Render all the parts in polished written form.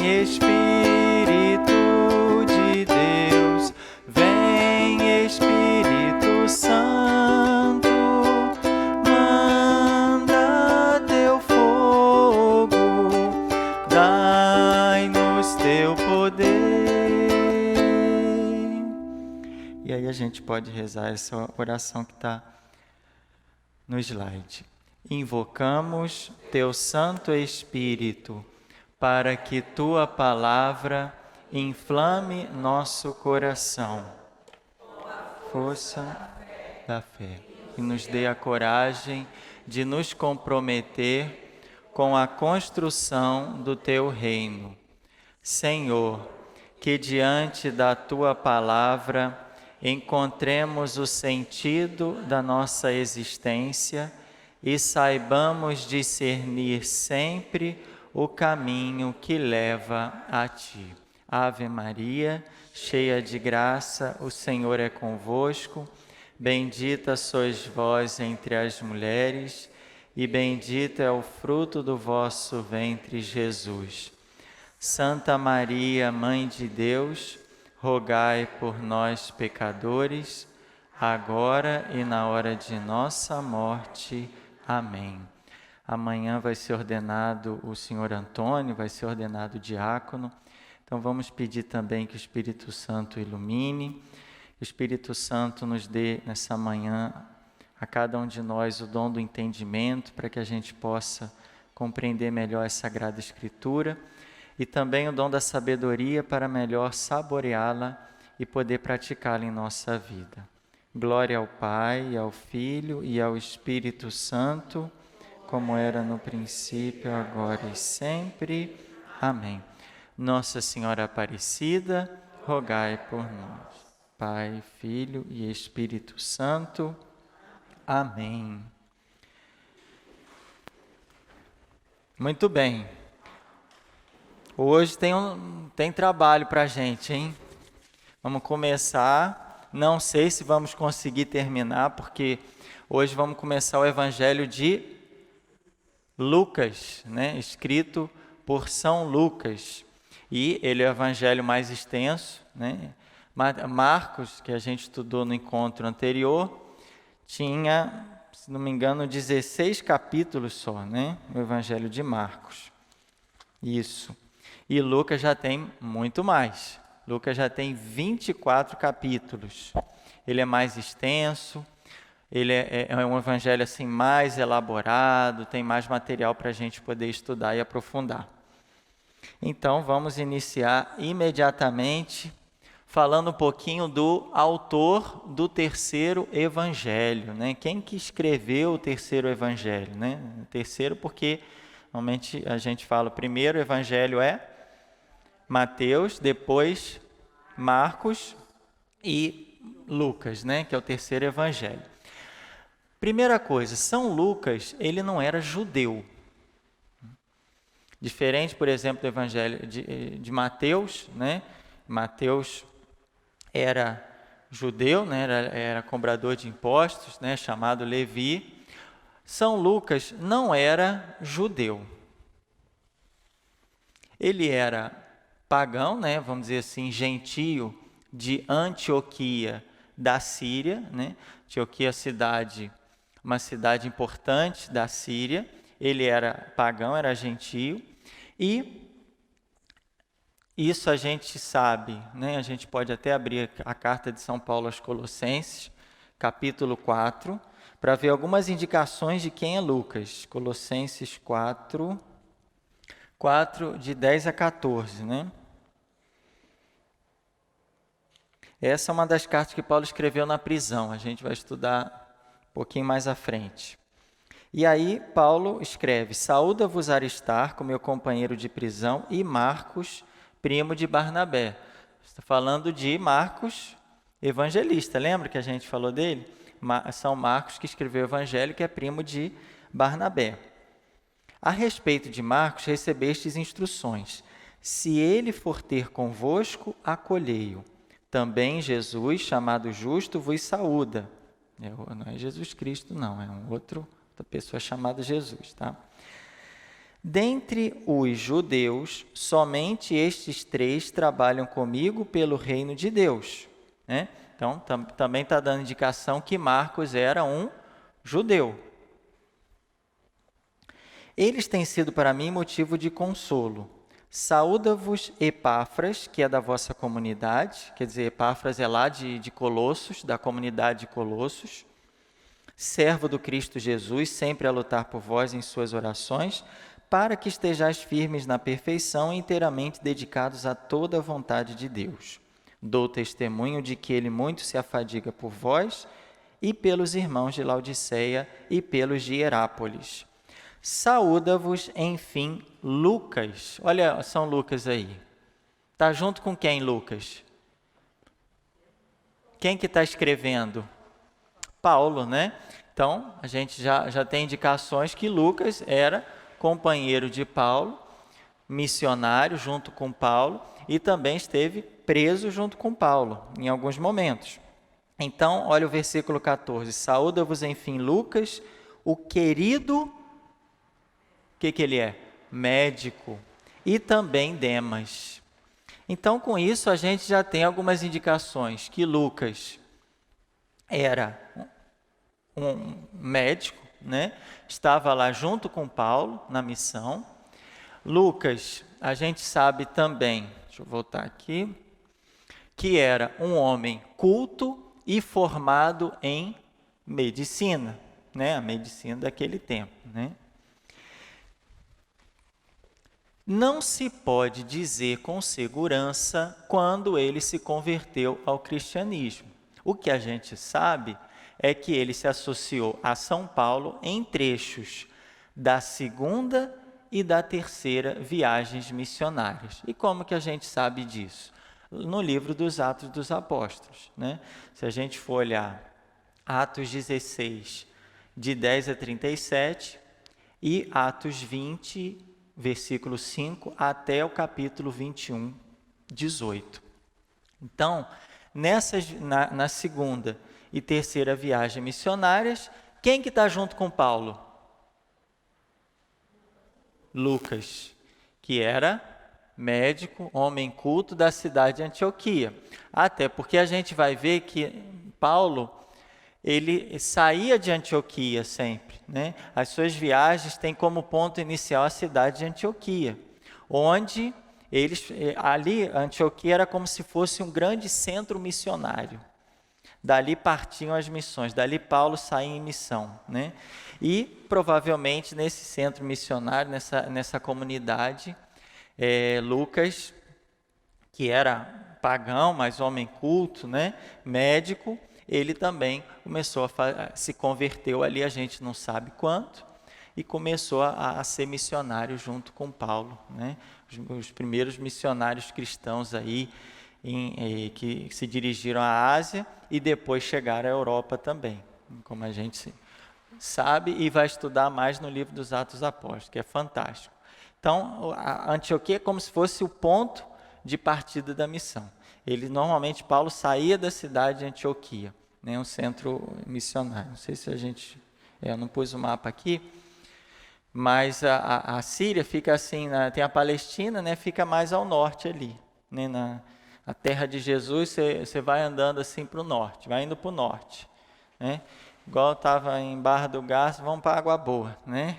Espírito de Deus, vem Espírito Santo, manda teu fogo, dai-nos teu poder. E aí a gente pode rezar essa oração que está no slide. Invocamos teu Santo Espírito, para que tua palavra inflame nosso coração, força da fé, e nos dê a coragem de nos comprometer com a construção do teu reino. Senhor, que diante da tua palavra encontremos o sentido da nossa existência e saibamos discernir sempre o caminho que leva a ti. Ave Maria, cheia de graça, o Senhor é convosco. Bendita sois vós entre as mulheres, e bendito é o fruto do vosso ventre, Jesus. Santa Maria, Mãe de Deus, rogai por nós, pecadores, agora e na hora de nossa morte. Amém. Amanhã vai ser ordenado o senhor Antônio, vai ser ordenado diácono. Então vamos pedir também que o Espírito Santo ilumine, que o Espírito Santo nos dê nessa manhã, a cada um de nós, o dom do entendimento, para que a gente possa compreender melhor a Sagrada Escritura, e também o dom da sabedoria para melhor saboreá-la e poder praticá-la em nossa vida. Glória ao Pai, ao Filho e ao Espírito Santo, como era no princípio, agora e sempre. Amém. Nossa Senhora Aparecida, rogai por nós. Pai, Filho e Espírito Santo. Amém. Muito bem. Hoje tem trabalho para a gente, hein? Vamos começar. Não sei se vamos conseguir terminar, porque hoje vamos começar o Evangelho de Lucas, né? Escrito por São Lucas. E ele é o evangelho mais extenso, né? Marcos, que a gente estudou no encontro anterior, tinha, se não me engano, 16 capítulos só, né? O Evangelho de Marcos. Isso. E Lucas já tem muito mais. Lucas já tem 24 capítulos. Ele é mais extenso, ele é um evangelho assim, mais elaborado, tem mais material para a gente poder estudar e aprofundar. Então, vamos iniciar imediatamente falando um pouquinho do autor do terceiro evangelho, né? Quem que escreveu o terceiro evangelho, né? O terceiro porque, normalmente, a gente fala, o primeiro evangelho é Mateus, depois Marcos e Lucas, né? Que é o terceiro evangelho. Primeira coisa, São Lucas, ele não era judeu. Diferente, por exemplo, do evangelho de Mateus, né? Mateus era judeu, né? Era cobrador de impostos, né? Chamado Levi. São Lucas não era judeu. Ele era pagão, né? Vamos dizer assim, gentio de Antioquia da Síria, né? Antioquia uma cidade importante da Síria. Ele era pagão, era gentio, e isso a gente sabe, né? A gente pode até abrir a carta de São Paulo aos Colossenses, capítulo 4, para ver algumas indicações de quem é Lucas. Colossenses 4, de 10 a 14, né? Essa é uma das cartas que Paulo escreveu na prisão, a gente vai estudar um pouquinho mais à frente. E aí Paulo escreve: saúda-vos Aristarco, meu companheiro de prisão, e Marcos, primo de Barnabé. Está falando de Marcos, evangelista, lembra que a gente falou dele? São Marcos que escreveu o evangelho, que é primo de Barnabé. A respeito de Marcos, recebestes instruções: se ele for ter convosco, acolhei-o. Também Jesus, chamado Justo, vos saúda. Não é Jesus Cristo, não, é outra pessoa chamada Jesus, tá? Dentre os judeus, somente estes 3 trabalham comigo pelo reino de Deus. Né? Então, também está dando indicação que Marcos era um judeu. Eles têm sido para mim motivo de consolo. Saúda-vos Epáfras, que é da vossa comunidade, quer dizer, Epáfras é lá de Colossos, da comunidade de Colossos, servo do Cristo Jesus, sempre a lutar por vós em suas orações, para que estejais firmes na perfeição e inteiramente dedicados a toda a vontade de Deus. Dou testemunho de que ele muito se afadiga por vós e pelos irmãos de Laodiceia e pelos de Hierápolis. Saúda-vos, enfim, Lucas. Olha São Lucas aí. Está junto com quem, Lucas? Quem que está escrevendo? Paulo, né? Então, a gente já tem indicações que Lucas era companheiro de Paulo, missionário junto com Paulo, e também esteve preso junto com Paulo, em alguns momentos. Então, olha o versículo 14. Saúda-vos, enfim, Lucas, o querido, o que ele é? Médico, e também Demas. Então, com isso, a gente já tem algumas indicações que Lucas era um médico, né? Estava lá junto com Paulo na missão. Lucas, a gente sabe também, deixa eu voltar aqui, que era um homem culto e formado em medicina, né? A medicina daquele tempo, né? Não se pode dizer com segurança quando ele se converteu ao cristianismo. O que a gente sabe é que ele se associou a São Paulo em trechos da segunda e da terceira viagens missionárias. E como que a gente sabe disso? No livro dos Atos dos Apóstolos, né? Se a gente for olhar Atos 16, de 10 a 37, e Atos 20, versículo 5, até o capítulo 21, 18. Então, na segunda e terceira viagem missionárias, quem que está junto com Paulo? Lucas, que era médico, homem culto da cidade de Antioquia. Até porque a gente vai ver que Paulo, ele saía de Antioquia sempre, né? As suas viagens têm como ponto inicial a cidade de Antioquia, onde ali Antioquia era como se fosse um grande centro missionário. Dali partiam as missões, dali Paulo saía em missão, né? E provavelmente nesse centro missionário, nessa comunidade, Lucas, que era pagão, mas homem culto, né? Médico, ele também começou se converteu ali, a gente não sabe quanto, e começou a ser missionário junto com Paulo, né? Os primeiros missionários cristãos aí, que se dirigiram à Ásia e depois chegaram à Europa também, como a gente sabe e vai estudar mais no livro dos Atos Apóstolos, que é fantástico. Então, a Antioquia é como se fosse o ponto de partida da missão. Normalmente, Paulo saía da cidade de Antioquia, né, um centro missionário. Não sei se a gente... eu não pus o mapa aqui, mas a Síria fica assim, tem a Palestina, né, fica mais ao norte ali, né, a terra de Jesus, você vai andando assim para o norte, vai indo para o norte, né? Igual estava em Barra do Garça, vamos para Água Boa, né?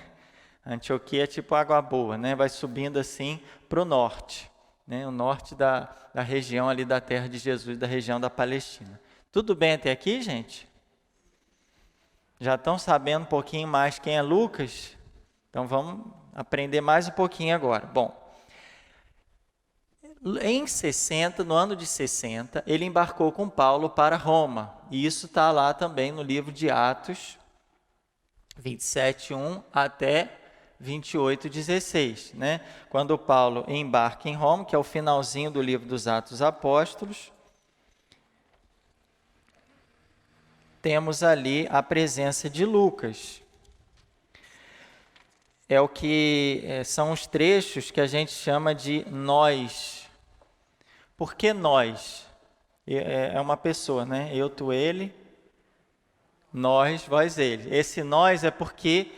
Antioquia é tipo Água Boa, né? Vai subindo assim para o norte, né? O norte da região ali da terra de Jesus, da região da Palestina. Tudo bem até aqui, gente? Já estão sabendo um pouquinho mais quem é Lucas? Então vamos aprender mais um pouquinho agora. Bom, no ano de 60, ele embarcou com Paulo para Roma. E isso está lá também no livro de Atos 27, 1 até 28, 16. Né? Quando Paulo embarca em Roma, que é o finalzinho do livro dos Atos Apóstolos, temos ali a presença de Lucas. É o que são os trechos que a gente chama de nós. Por que nós? É uma pessoa, né? Eu, tu, ele, nós, vós, ele. Esse nós é porque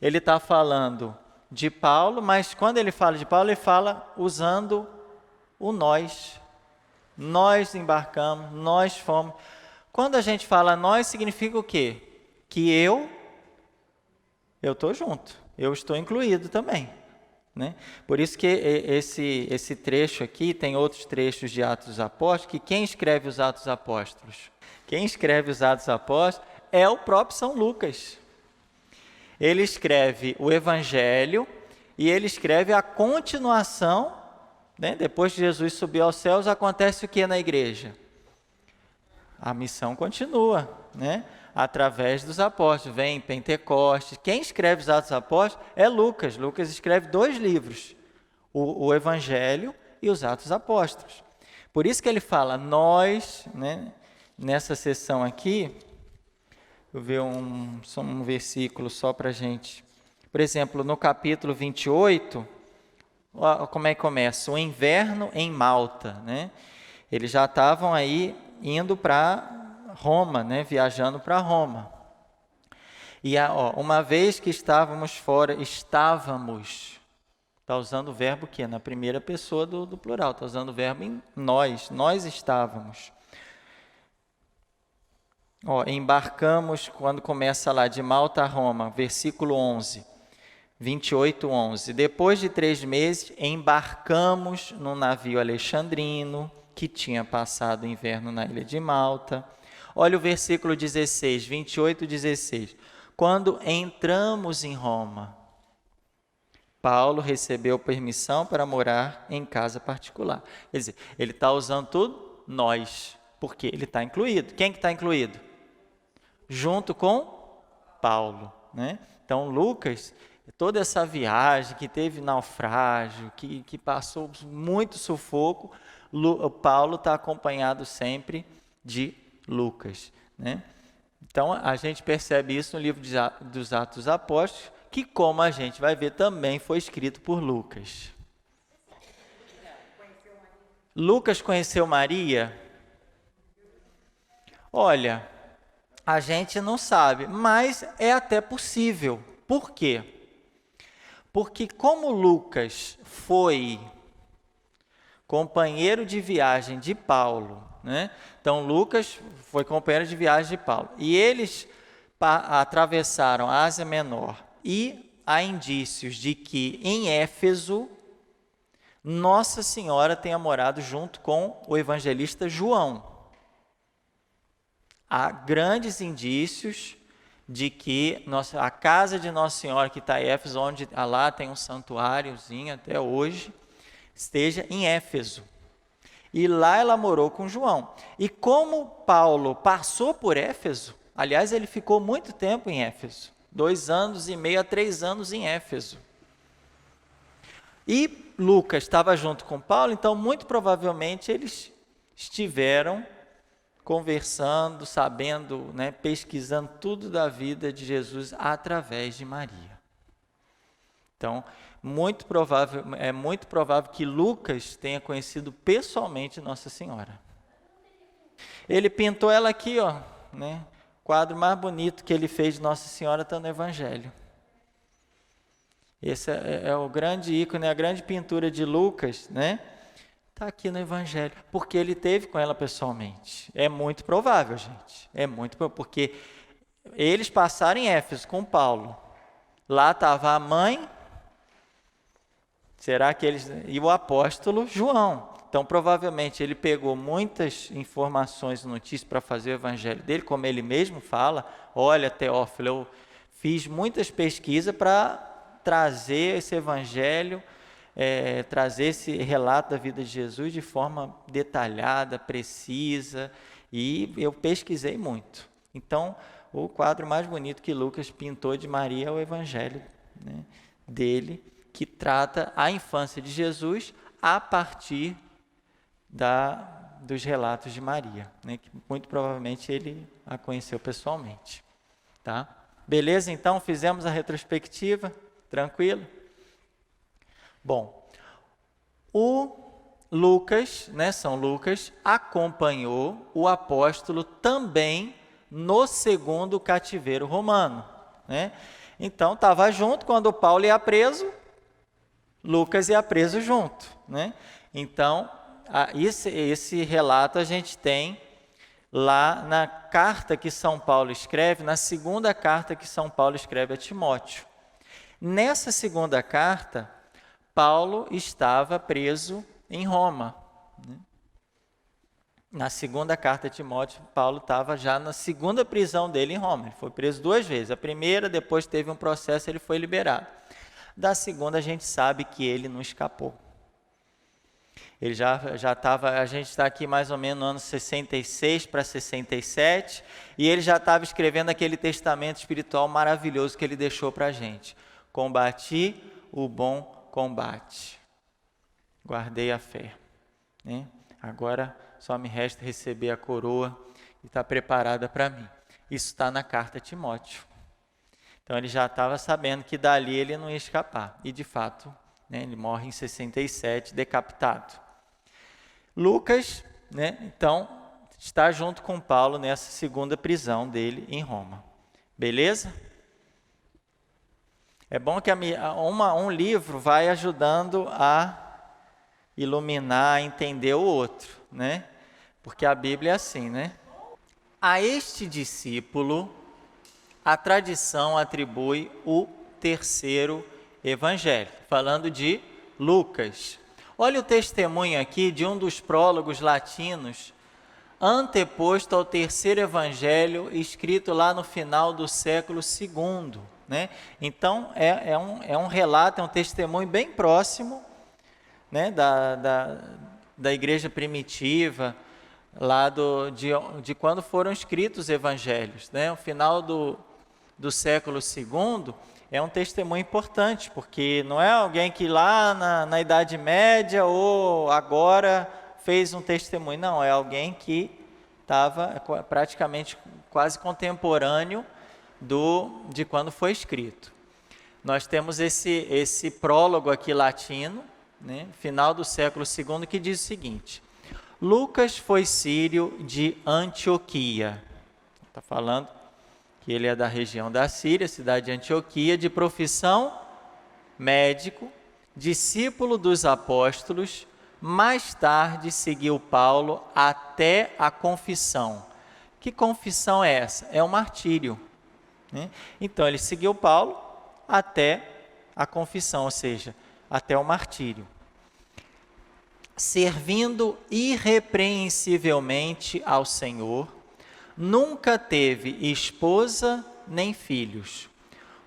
ele está falando de Paulo, mas quando ele fala de Paulo, ele fala usando o nós. Nós embarcamos, nós fomos. Quando a gente fala nós, significa o quê? Que eu estou junto, eu estou incluído também, né? Por isso que esse trecho aqui, tem outros trechos de Atos dos Apóstolos, que quem escreve os Atos Apóstolos? Quem escreve os Atos Apóstolos é o próprio São Lucas. Ele escreve o Evangelho e ele escreve a continuação, né? Depois que Jesus subiu aos céus, acontece o que na igreja? A missão continua, né? Através dos apóstolos, vem Pentecostes. Quem escreve os Atos dos Apóstolos é Lucas. Lucas escreve 2 livros, o Evangelho e os Atos dos Apóstolos. Por isso que ele fala nós, né? Nessa sessão aqui, eu vou ver um versículo só para a gente. Por exemplo, no capítulo 28, como é que começa? O inverno em Malta, né? Eles já estavam aí indo para Roma, né? Viajando para Roma. E uma vez que estávamos fora, está usando o verbo que? Na primeira pessoa do plural, está usando o verbo em nós estávamos. Embarcamos, quando começa lá, de Malta a Roma, versículo 11, 28, 11. Depois de 3 meses, embarcamos num navio alexandrino, que tinha passado o inverno na ilha de Malta. Olha o versículo 16, 28, 16. Quando entramos em Roma, Paulo recebeu permissão para morar em casa particular. Quer dizer, ele está usando tudo nós, porque ele está incluído. Quem que está incluído? Junto com Paulo, né? Então, Lucas, toda essa viagem que teve naufrágio, que passou muito sufoco, Paulo está acompanhado sempre de Lucas, né? Então, a gente percebe isso no livro dos Atos dos Apóstolos, que, como a gente vai ver, também foi escrito por Lucas. Lucas conheceu Maria? Olha, a gente não sabe, mas é até possível. Por quê? Porque como Lucas foi companheiro de viagem de Paulo, né? Então, Lucas foi companheiro de viagem de Paulo. E eles atravessaram a Ásia Menor. E há indícios de que em Éfeso, Nossa Senhora tenha morado junto com o evangelista João. Há grandes indícios de que a casa de Nossa Senhora, que está em Éfeso, onde lá tem um santuáriozinho até hoje, esteja em Éfeso. E lá ela morou com João. E como Paulo passou por Éfeso, aliás, ele ficou muito tempo em Éfeso, 2 anos e meio a 3 anos em Éfeso. E Lucas estava junto com Paulo, então muito provavelmente eles estiveram conversando, sabendo, né, pesquisando tudo da vida de Jesus através de Maria. Então, é muito provável que Lucas tenha conhecido pessoalmente Nossa Senhora. Ele pintou ela aqui, né? O quadro mais bonito que ele fez de Nossa Senhora está no Evangelho. Esse é o grande ícone, a grande pintura de Lucas, né? Está aqui no Evangelho, porque ele teve com ela pessoalmente. É muito provável, gente. É muito provável, porque eles passaram em Éfeso com Paulo. Lá estava a mãe, e o apóstolo João. Então, provavelmente, ele pegou muitas informações e notícias para fazer o Evangelho dele, como ele mesmo fala. Olha, Teófilo, eu fiz muitas pesquisas para trazer esse Evangelho, trazer esse relato da vida de Jesus de forma detalhada, precisa, e eu pesquisei muito. Então, o quadro mais bonito que Lucas pintou de Maria é o Evangelho, né, dele, que trata a infância de Jesus a partir dos relatos de Maria, né, que muito provavelmente ele a conheceu pessoalmente. Tá? Beleza? Então, fizemos a retrospectiva, tranquilo? Bom, o Lucas, né, São Lucas, acompanhou o apóstolo também no 2º cativeiro romano, né? Então, estava junto quando Paulo ia preso, Lucas ia preso junto, né? Então, esse relato a gente tem lá na carta que São Paulo escreve, na segunda carta que São Paulo escreve a Timóteo. Nessa segunda carta, Paulo estava preso em Roma, né? Na segunda carta a Timóteo, Paulo estava já na segunda prisão dele em Roma. Ele foi preso 2 vezes. A primeira, depois teve um processo, ele foi liberado. Da segunda, a gente sabe que ele não escapou. Ele já estava, a gente está aqui mais ou menos no ano 66 para 67, e ele já estava escrevendo aquele testamento espiritual maravilhoso que ele deixou para a gente. Combati o bom combate, guardei a fé, né? Agora só me resta receber a coroa e está preparada para mim. Isso está na carta a Timóteo. Então ele já estava sabendo que dali ele não ia escapar. E de fato, né, ele morre em 67, decapitado. Lucas, né, então, está junto com Paulo nessa segunda prisão dele em Roma. Beleza? É bom que um livro vai ajudando a iluminar, a entender o outro, né? Porque a Bíblia é assim, né? A este discípulo, a tradição atribui o terceiro evangelho, falando de Lucas. Olha o testemunho aqui de um dos prólogos latinos, anteposto ao terceiro evangelho, escrito lá no final do século II, né? Então, é um relato, é um testemunho bem próximo, né, da igreja primitiva, lá de quando foram escritos os evangelhos, né? O final do século II é um testemunho importante, porque não é alguém que lá na Idade Média ou agora fez um testemunho, não, é alguém que estava praticamente quase contemporâneo de quando foi escrito. Nós temos esse prólogo aqui latino, né, final do século II, que diz o seguinte: Lucas foi sírio de Antioquia. Está falando que ele é da região da Síria, cidade de Antioquia, de profissão médico, discípulo dos apóstolos, mais tarde seguiu Paulo até a confissão. Que confissão é essa? É o martírio, né? Então, ele seguiu Paulo até a confissão, ou seja, até o martírio. Servindo irrepreensivelmente ao Senhor, nunca teve esposa nem filhos.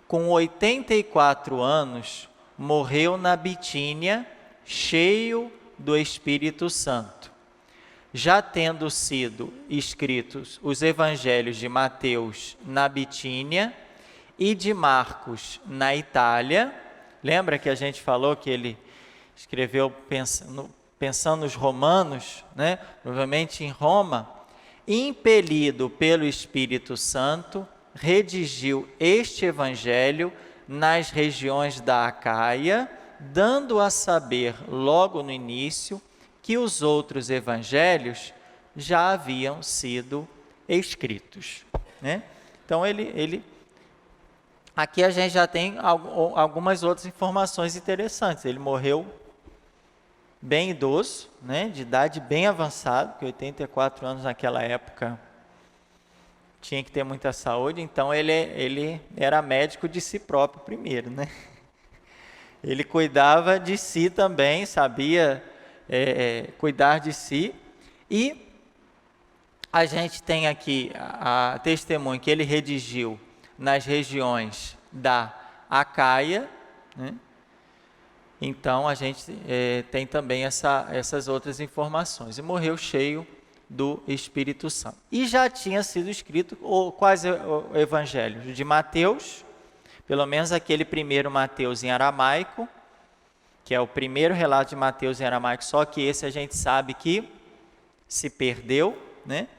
Com 84 anos, morreu na Bitínia, cheio do Espírito Santo. Já tendo sido escritos os evangelhos de Mateus na Bitínia e de Marcos na Itália, lembra que a gente falou que ele escreveu pensando nos romanos, né? Provavelmente em Roma, impelido pelo Espírito Santo, redigiu este evangelho nas regiões da Acaia, dando a saber logo no início que os outros evangelhos já haviam sido escritos, né? Então aqui a gente já tem algumas outras informações interessantes. Ele morreu bem idoso, né, de idade bem avançada, porque 84 anos naquela época tinha que ter muita saúde, então ele era médico de si próprio primeiro, né? Ele cuidava de si também, sabia cuidar de si, e a gente tem aqui a testemunho que ele redigiu nas regiões da Acaia, né? Então, a gente tem também essas outras informações. E morreu cheio do Espírito Santo. E já tinha sido escrito quais evangelhos? De Mateus, pelo menos aquele primeiro Mateus em aramaico, que é o primeiro relato de Mateus em aramaico, só que esse a gente sabe que se perdeu, né?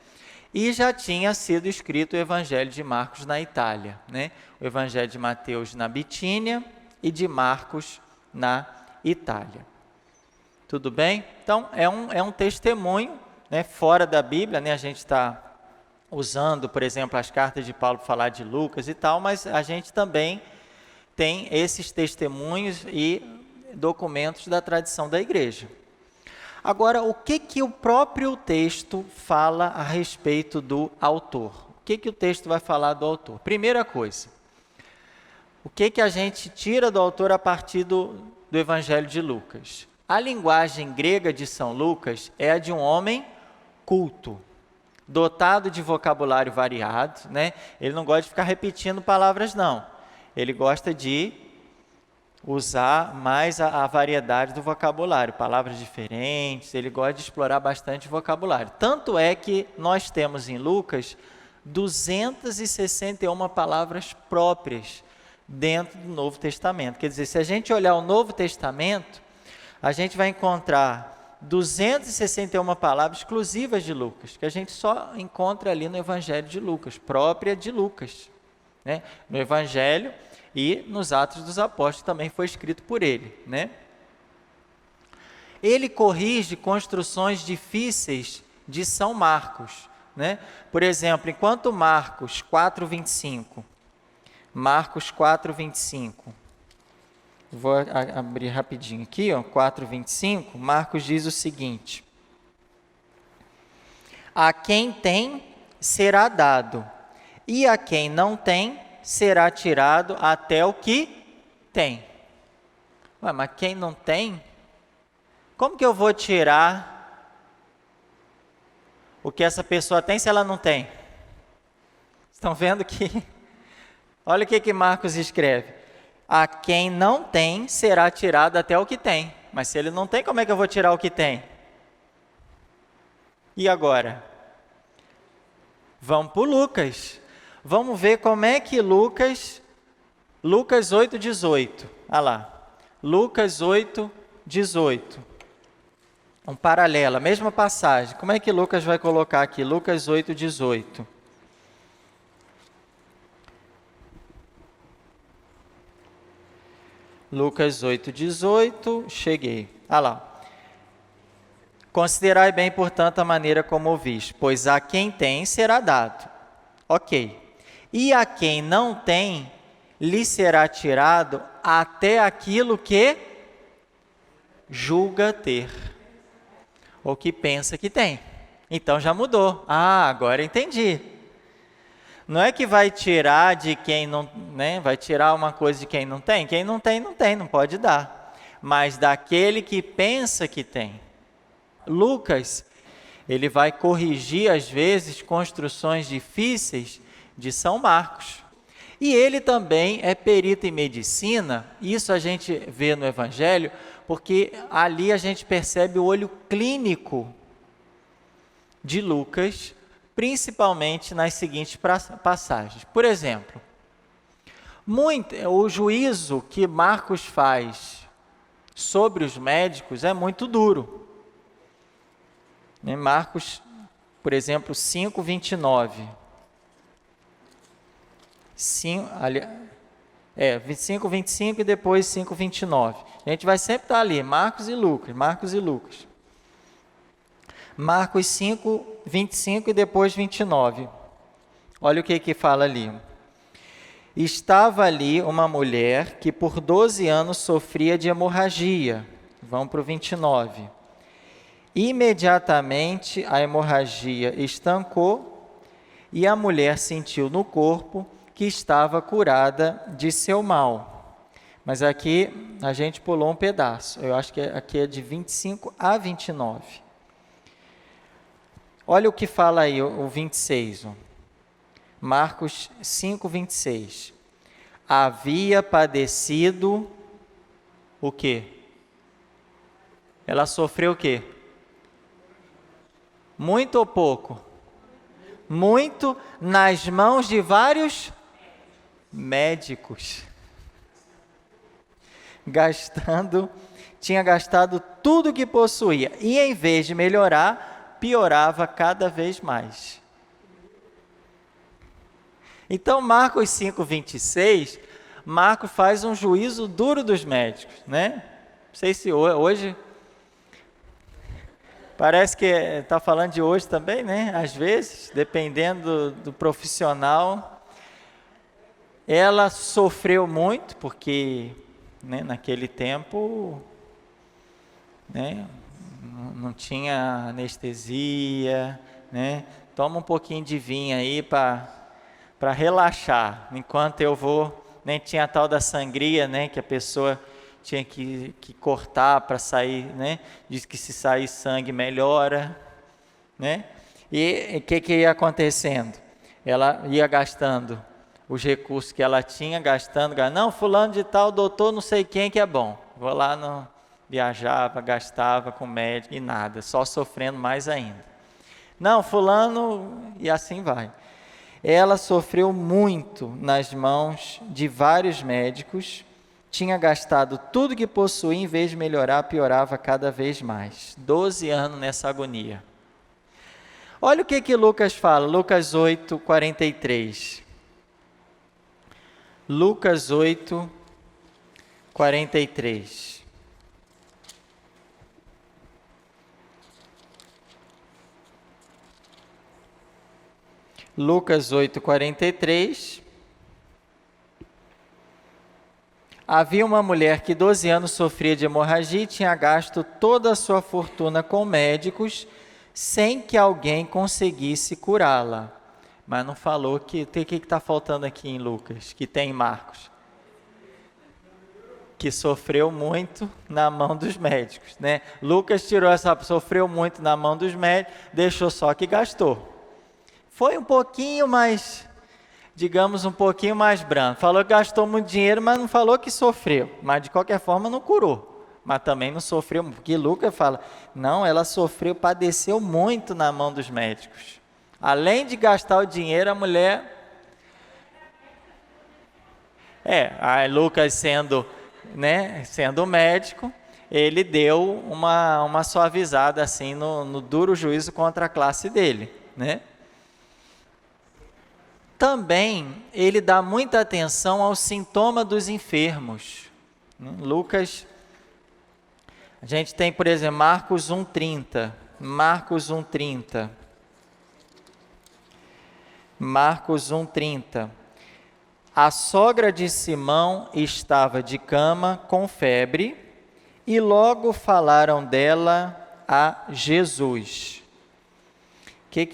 E já tinha sido escrito o Evangelho de Marcos na Itália, né? O Evangelho de Mateus na Bitínia e de Marcos na Itália. Tudo bem? Então, é um testemunho, né, fora da Bíblia, né? A gente está usando, por exemplo, as cartas de Paulo para falar de Lucas e tal, mas a gente também tem esses testemunhos e documentos da tradição da igreja. Agora, o que o próprio texto fala a respeito do autor? O que o texto vai falar do autor? Primeira coisa, o que a gente tira do autor a partir do Evangelho de Lucas? A linguagem grega de São Lucas é a de um homem culto, dotado de vocabulário variado, né? Ele não gosta de ficar repetindo palavras, não. Ele gosta de usar mais a variedade do vocabulário, palavras diferentes, ele gosta de explorar bastante vocabulário. Tanto é que nós temos em Lucas 261 palavras próprias dentro do Novo Testamento. Quer dizer, se a gente olhar o Novo Testamento, a gente vai encontrar 261 palavras exclusivas de Lucas, que a gente só encontra ali no Evangelho de Lucas, própria de Lucas, né? No Evangelho e nos Atos dos Apóstolos também foi escrito por ele, né? Ele corrige construções difíceis de São Marcos, né? Por exemplo, enquanto Marcos 4:25, vou abrir rapidinho aqui, ó, 4:25, Marcos diz o seguinte: a quem tem será dado, e a quem não tem será tirado até o que tem. Ué, mas quem não tem? Como que eu vou tirar o que essa pessoa tem se ela não tem? Estão vendo que... Olha o que Marcos escreve. A quem não tem será tirado até o que tem. Mas se ele não tem, como é que eu vou tirar o que tem? E agora? Vamos para o Lucas. Vamos ver como é que Lucas 8:18. Olha lá. Lucas 8:18. Um paralelo, a mesma passagem. Como é que Lucas vai colocar aqui? Lucas 8:18. Lucas 8:18, cheguei. Olha lá. Considerai bem, portanto, a maneira como ouvis, pois a quem tem será dado. Ok. E a quem não tem, lhe será tirado até aquilo que julga ter, ou que pensa que tem. Então já mudou. Ah, agora entendi. Não é que vai tirar de quem não, né? Vai tirar uma coisa de quem não tem. Quem não tem, não tem, não pode dar. Mas daquele que pensa que tem. Lucas, ele vai corrigir às vezes construções difíceis de São Marcos. E ele também é perito em medicina. Isso a gente vê no Evangelho, porque ali a gente percebe o olho clínico de Lucas, principalmente nas seguintes passagens. Por exemplo, o juízo que Marcos faz sobre os médicos é muito duro. Em Marcos, por exemplo, 5:29. 5:25 e depois 5:29. A gente vai sempre estar ali, Marcos e Lucas. Marcos 5:25 e depois 29. Olha o que fala ali. Estava ali uma mulher que por 12 anos sofria de hemorragia. Vamos para o 29. Imediatamente a hemorragia estancou e a mulher sentiu no corpo que estava curada de seu mal. Mas aqui a gente pulou um pedaço. Eu acho que aqui é de 25 a 29. Olha o que fala aí, o 26. Marcos 5:26. Havia padecido o quê? Ela sofreu o quê? Muito ou pouco? Muito nas mãos de vários médicos. Tinha gastado tudo que possuía. E em vez de melhorar, piorava cada vez mais. Então, Marcos 5:26, Marcos faz um juízo duro dos médicos, né? Não sei se hoje... Parece que está falando de hoje também, né? Às vezes, dependendo do profissional. Ela sofreu muito, porque né? Naquele tempo, né? Não tinha anestesia, né? Toma um pouquinho de vinho aí para relaxar, enquanto eu vou, nem tinha a tal da sangria, né? Que a pessoa tinha que cortar para sair, né? Diz que se sair sangue melhora, né? E o que ia acontecendo? Ela ia gastando os recursos que ela tinha, gastando, não, fulano de tal, doutor não sei quem que é bom, vou lá, viajava, gastava com médico e nada, só sofrendo mais ainda. Não, fulano, e assim vai. Ela sofreu muito nas mãos de vários médicos, tinha gastado tudo que possuía, em vez de melhorar, piorava cada vez mais. 12 anos nessa agonia. Olha o que Lucas fala, Lucas 8, 43. Lucas 8, 43. Lucas 8, 43. Havia uma mulher que 12 anos sofria de hemorragia e tinha gasto toda a sua fortuna com médicos, sem que alguém conseguisse curá-la. Mas não falou o que está faltando aqui em Lucas, que tem em Marcos. Que sofreu muito na mão dos médicos, né? Lucas tirou sofreu muito na mão dos médicos, deixou só que gastou. Foi um pouquinho mais, digamos, um pouquinho mais branco. Falou que gastou muito dinheiro, mas não falou que sofreu. Mas de qualquer forma não curou. Mas também não sofreu, porque Lucas fala, não, ela sofreu, padeceu muito na mão dos médicos. Além de gastar o dinheiro, a mulher... aí Lucas sendo médico, ele deu uma suavizada assim no duro juízo contra a classe dele, né? Também ele dá muita atenção ao sintoma dos enfermos. Lucas, a gente tem, por exemplo, Marcos 1,30. Marcos 1,30. Marcos 1,30. A sogra de Simão estava de cama com febre e logo falaram dela a Jesus. O que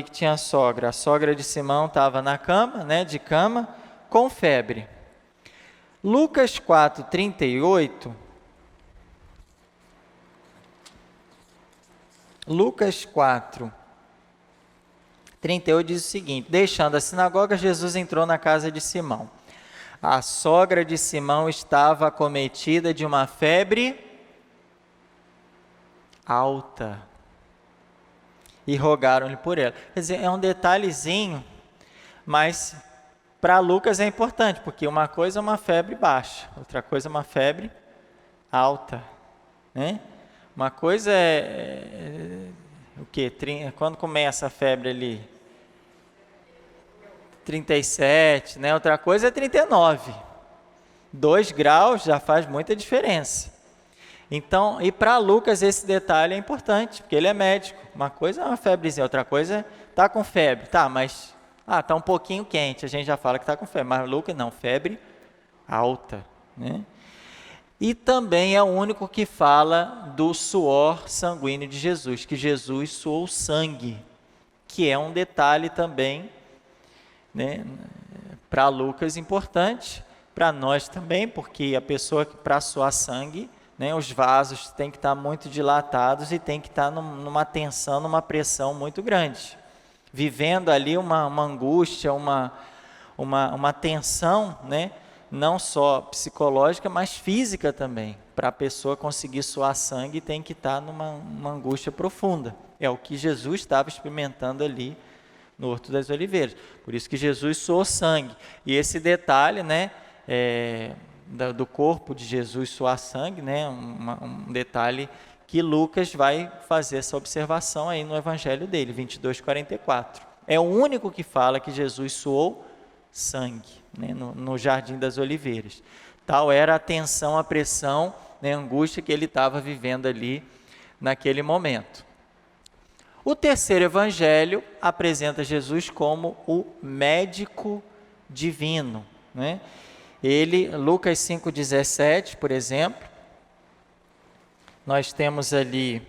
tinha a sogra? A sogra de Simão estava na cama, né, de cama, com febre. Lucas 4, 38. Lucas 4, 38 diz o seguinte: deixando a sinagoga, Jesus entrou na casa de Simão. A sogra de Simão estava acometida de uma febre alta. E rogaram-lhe por ela. Quer dizer, é um detalhezinho, mas para Lucas é importante, porque uma coisa é uma febre baixa, outra coisa é uma febre alta, né? Uma coisa o quê? Quando começa a febre ali? 37, né? Outra coisa é 39. 2 graus já faz muita diferença. Então, e para Lucas esse detalhe é importante, porque ele é médico. Uma coisa é uma febrezinha, outra coisa é tá com febre. Tá, mas tá um pouquinho quente, a gente já fala que está com febre. Mas Lucas não, febre alta, né? E também é o único que fala do suor sanguíneo de Jesus, que Jesus suou sangue, que é um detalhe também, né, para Lucas importante, para nós também, porque a pessoa que para suar sangue, né, os vasos têm que estar muito dilatados e tem que estar numa tensão, numa pressão muito grande, vivendo ali uma angústia, uma tensão, né, não só psicológica, mas física também. Para a pessoa conseguir suar sangue, tem que estar numa angústia profunda. É o que Jesus estava experimentando ali no Horto das Oliveiras. Por isso que Jesus suou sangue. E esse detalhe, né, do corpo de Jesus suar sangue, né, um detalhe que Lucas vai fazer essa observação aí no evangelho dele, 22:44. É o único que fala que Jesus suou sangue, né, no Jardim das Oliveiras. Tal era a tensão, a pressão, né, a angústia que ele estava vivendo ali naquele momento. O terceiro evangelho apresenta Jesus como o médico divino, né? Lucas 5,17, por exemplo, nós temos ali: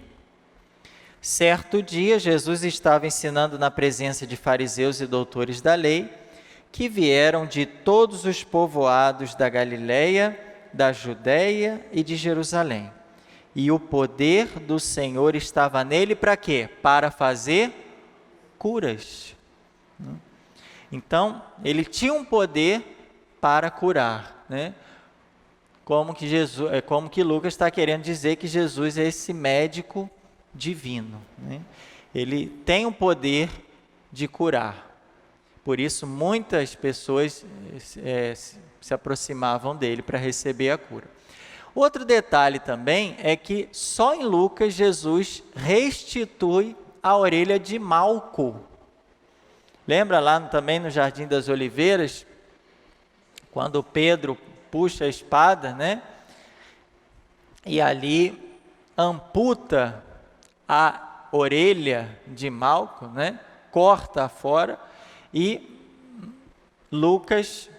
certo dia, Jesus estava ensinando na presença de fariseus e doutores da lei, que vieram de todos os povoados da Galileia, da Judéia e de Jerusalém. E o poder do Senhor estava nele para quê? Para fazer curas. Então, ele tinha um poder para curar, né? Como que Lucas está querendo dizer que Jesus é esse médico divino, né? Ele tem o poder de curar. Por isso, muitas pessoas se aproximavam dele para receber a cura. Outro detalhe também é que só em Lucas Jesus restitui a orelha de Malco. Lembra lá também no Jardim das Oliveiras, quando Pedro puxa a espada, né? E ali amputa a orelha de Malco, né? Corta fora, e Lucas,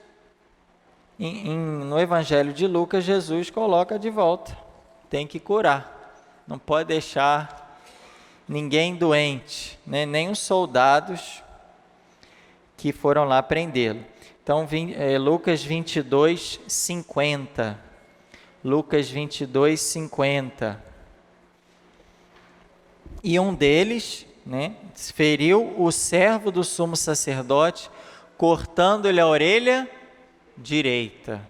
no Evangelho de Lucas, Jesus coloca de volta. Tem que curar, não pode deixar ninguém doente, né? Nem os soldados que foram lá prendê-lo. Então, Lucas 22, 50. Lucas 22, 50. E um deles, né, feriu o servo do sumo sacerdote, cortando-lhe a orelha direita.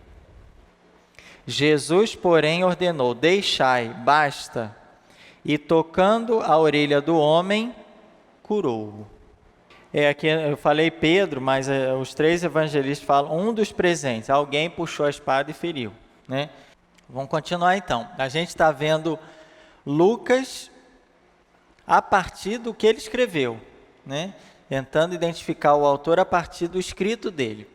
Jesus, porém, ordenou: deixai, basta. E tocando a orelha do homem, curou-o. Aqui eu falei Pedro, mas os três evangelistas falam um dos presentes. Alguém puxou a espada e feriu, né? Vamos continuar então. A gente está vendo Lucas a partir do que ele escreveu, né? Tentando identificar o autor a partir do escrito dele.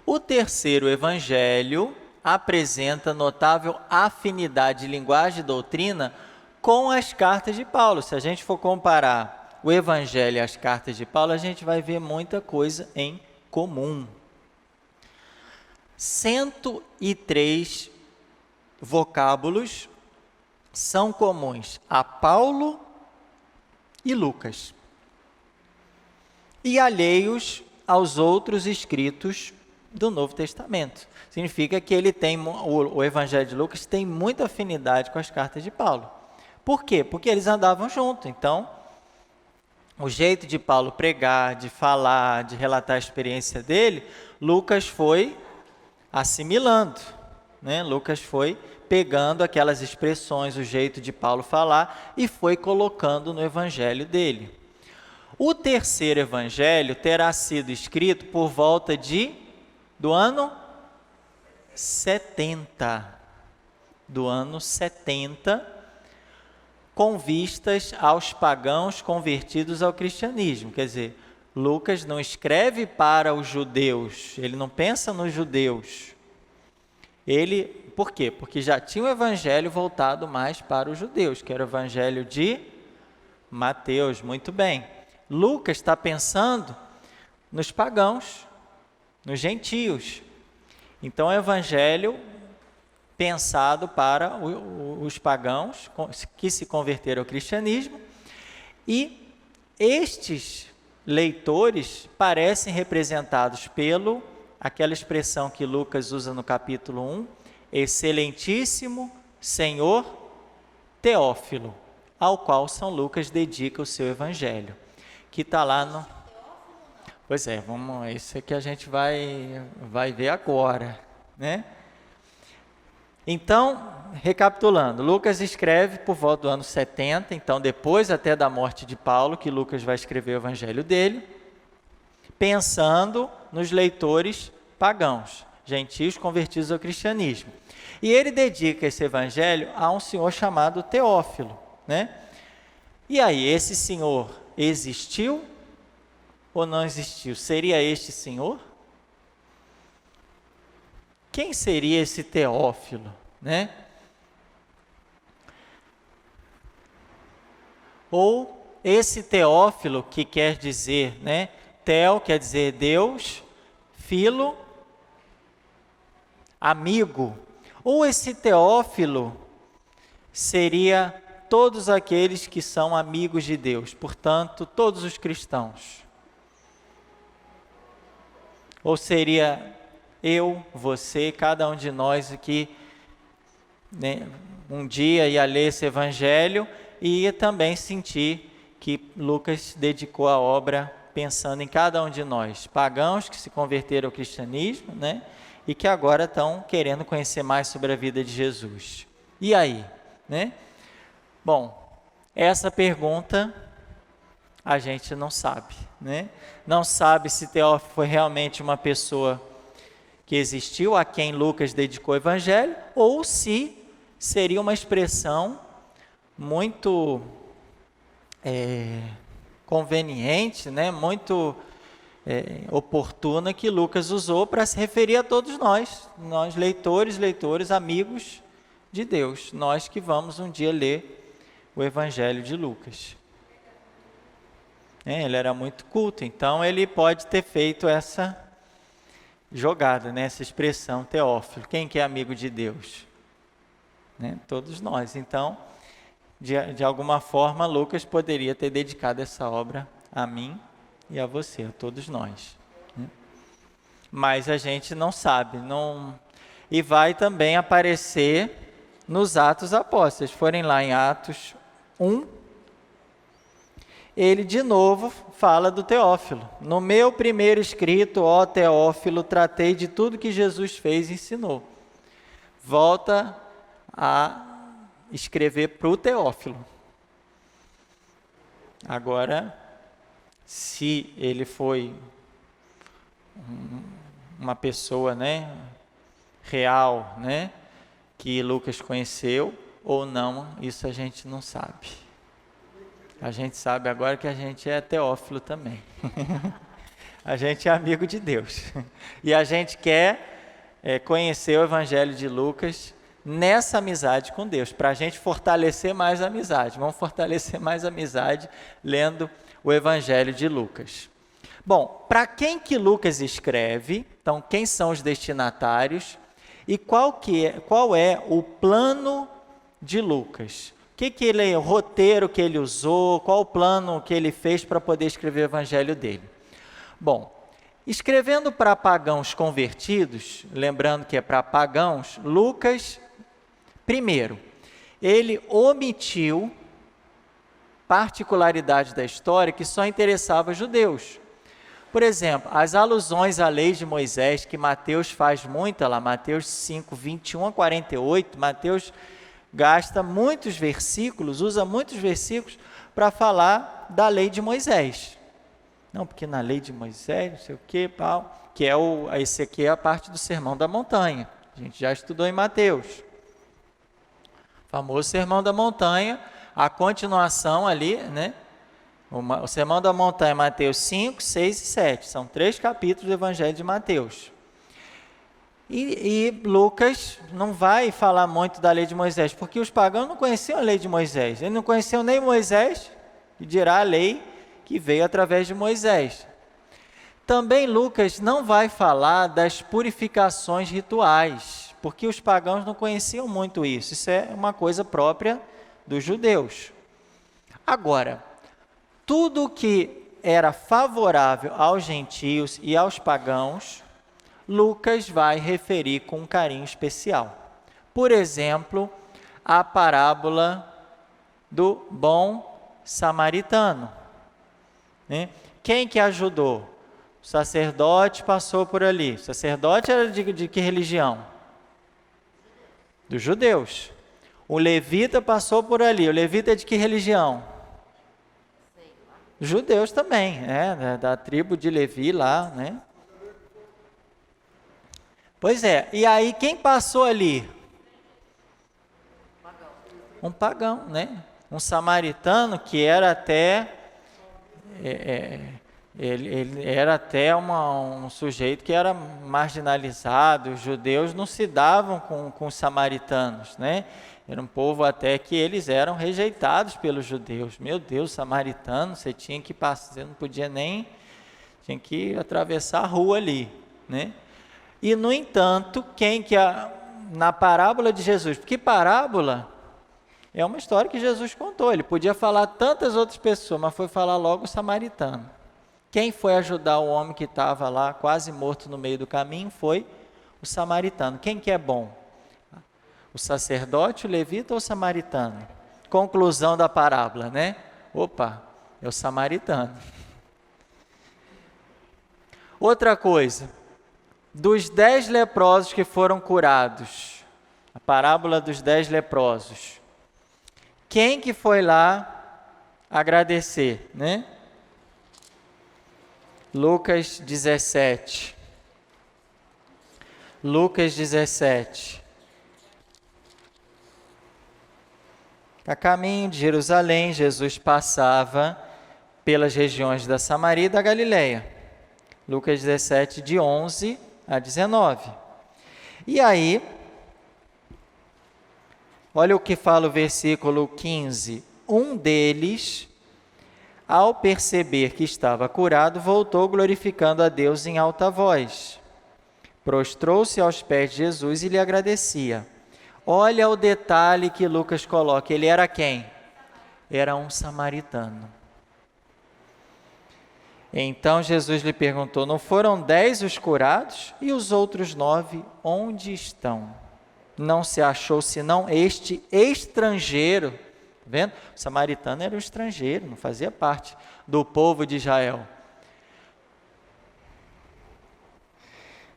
O terceiro evangelho apresenta notável afinidade de linguagem e doutrina com as cartas de Paulo. Se a gente for comparar o Evangelho e as cartas de Paulo, a gente vai ver muita coisa em comum. 103 vocábulos são comuns a Paulo e Lucas, e alheios aos outros escritos do Novo Testamento. Significa que o Evangelho de Lucas tem muita afinidade com as cartas de Paulo. Por quê? Porque eles andavam juntos. Então, o jeito de Paulo pregar, de falar, de relatar a experiência dele, Lucas foi assimilando, né? Lucas foi pegando aquelas expressões, o jeito de Paulo falar e foi colocando no evangelho dele. O terceiro evangelho terá sido escrito por volta do ano 70. Do ano 70, com vistas aos pagãos convertidos ao cristianismo. Quer dizer, Lucas não escreve para os judeus, ele não pensa nos judeus. Por quê? Porque já tinha o evangelho voltado mais para os judeus, que era o evangelho de Mateus. Muito bem. Lucas está pensando nos pagãos, nos gentios. Então, é o evangelho pensado para os pagãos que se converteram ao cristianismo, e estes leitores parecem representados aquela expressão que Lucas usa no capítulo 1, excelentíssimo Senhor Teófilo, ao qual São Lucas dedica o seu evangelho, que está lá no... Pois é, isso é que a gente vai ver agora, né? Então, recapitulando, Lucas escreve por volta do ano 70, então depois até da morte de Paulo, que Lucas vai escrever o evangelho dele, pensando nos leitores pagãos, gentios convertidos ao cristianismo. E ele dedica esse evangelho a um senhor chamado Teófilo, né? E aí, esse senhor existiu ou não existiu? Seria este senhor? Quem seria esse Teófilo, né? Ou esse Teófilo, que quer dizer, né? Teo quer dizer Deus, filo, amigo, ou esse Teófilo seria todos aqueles que são amigos de Deus, portanto, todos os cristãos? Ou seria eu, você, cada um de nós aqui, né, um dia ia ler esse evangelho e ia também sentir que Lucas dedicou a obra pensando em cada um de nós, pagãos que se converteram ao cristianismo, né, e que agora estão querendo conhecer mais sobre a vida de Jesus. E aí, né? Bom, essa pergunta a gente não sabe, né? Não sabe se Teófilo foi realmente uma pessoa que existiu, a quem Lucas dedicou o evangelho, ou se seria uma expressão muito conveniente, né? Muito oportuna, que Lucas usou para se referir a todos nós leitores, amigos de Deus, nós que vamos um dia ler o evangelho de Lucas. Ele era muito culto, então ele pode ter feito essa jogada, né? Essa expressão Teófilo. Quem que é amigo de Deus? Né? Todos nós. Então, de alguma forma, Lucas poderia ter dedicado essa obra a mim e a você, a todos nós. Né? Mas a gente não sabe. E vai também aparecer nos Atos Apóstolos. Se forem lá em Atos 1, ele de novo fala do Teófilo. No meu primeiro escrito, ó Teófilo, tratei de tudo que Jesus fez e ensinou. Volta a escrever para o Teófilo. Agora, se ele foi uma pessoa, né, real, né, que Lucas conheceu ou não, isso a gente não sabe. A gente sabe agora que a gente é Teófilo também. A gente é amigo de Deus. E a gente quer conhecer o evangelho de Lucas nessa amizade com Deus, para a gente fortalecer mais a amizade. Vamos fortalecer mais a amizade lendo o evangelho de Lucas. Bom, para quem que Lucas escreve? Então, quem são os destinatários? E qual é o plano de Lucas? O roteiro que ele usou, qual o plano que ele fez para poder escrever o evangelho dele? Bom, escrevendo para pagãos convertidos, lembrando que é para pagãos, Lucas, primeiro, ele omitiu particularidades da história que só interessava judeus. Por exemplo, as alusões à lei de Moisés, que Mateus faz muito, lá, Mateus 5, 21 a 48, Mateus gasta muitos versículos, usa muitos versículos para falar da lei de Moisés. Não, porque na lei de Moisés, não sei o que, que esse aqui é a parte do Sermão da Montanha. A gente já estudou em Mateus. O famoso Sermão da Montanha, a continuação ali, né? O Sermão da Montanha, Mateus 5, 6 e 7. São 3 capítulos do Evangelho de Mateus. E Lucas não vai falar muito da lei de Moisés, porque os pagãos não conheciam a lei de Moisés. Eles não conheciam nem Moisés, que dirá a lei que veio através de Moisés. Também Lucas não vai falar das purificações rituais, porque os pagãos não conheciam muito isso. Isso é uma coisa própria dos judeus. Agora, tudo que era favorável aos gentios e aos pagãos, Lucas vai referir com um carinho especial. Por exemplo, a parábola do bom samaritano. Né? Quem que ajudou? O sacerdote passou por ali. O sacerdote era de que religião? Dos judeus. O levita passou por ali. O levita é de que religião? Judeus também, né? Da tribo de Levi lá, né? Pois é, e aí quem passou ali? Um pagão, né? Um samaritano que era até ele era até um sujeito que era marginalizado. Os judeus não se davam com os samaritanos, né? Era um povo até que eles eram rejeitados pelos judeus. Meu Deus, samaritano, você tinha que passar, você não podia nem, tinha que atravessar a rua ali, né? E, no entanto, na parábola de Jesus, porque parábola é uma história que Jesus contou, ele podia falar tantas outras pessoas, mas foi falar logo o samaritano. Quem foi ajudar o homem que estava lá, quase morto no meio do caminho, foi o samaritano. Quem que é bom? O sacerdote, o levita ou o samaritano? Conclusão da parábola, né? Opa, é o samaritano. Outra coisa, dos 10 leprosos que foram curados, a parábola dos 10 leprosos, quem que foi lá agradecer, né? Lucas 17. Lucas 17. A caminho de Jerusalém, Jesus passava pelas regiões da Samaria e da Galileia. Lucas 17, de 11 a 19. E aí, olha o que fala o versículo 15. Um deles, ao perceber que estava curado, voltou glorificando a Deus em alta voz. Prostrou-se aos pés de Jesus e lhe agradecia. Olha o detalhe que Lucas coloca. Ele era quem? Era um samaritano. Então Jesus lhe perguntou: não foram 10 os curados? E os outros 9, onde estão? Não se achou senão este estrangeiro. Tá vendo? O samaritano era um estrangeiro, não fazia parte do povo de Israel.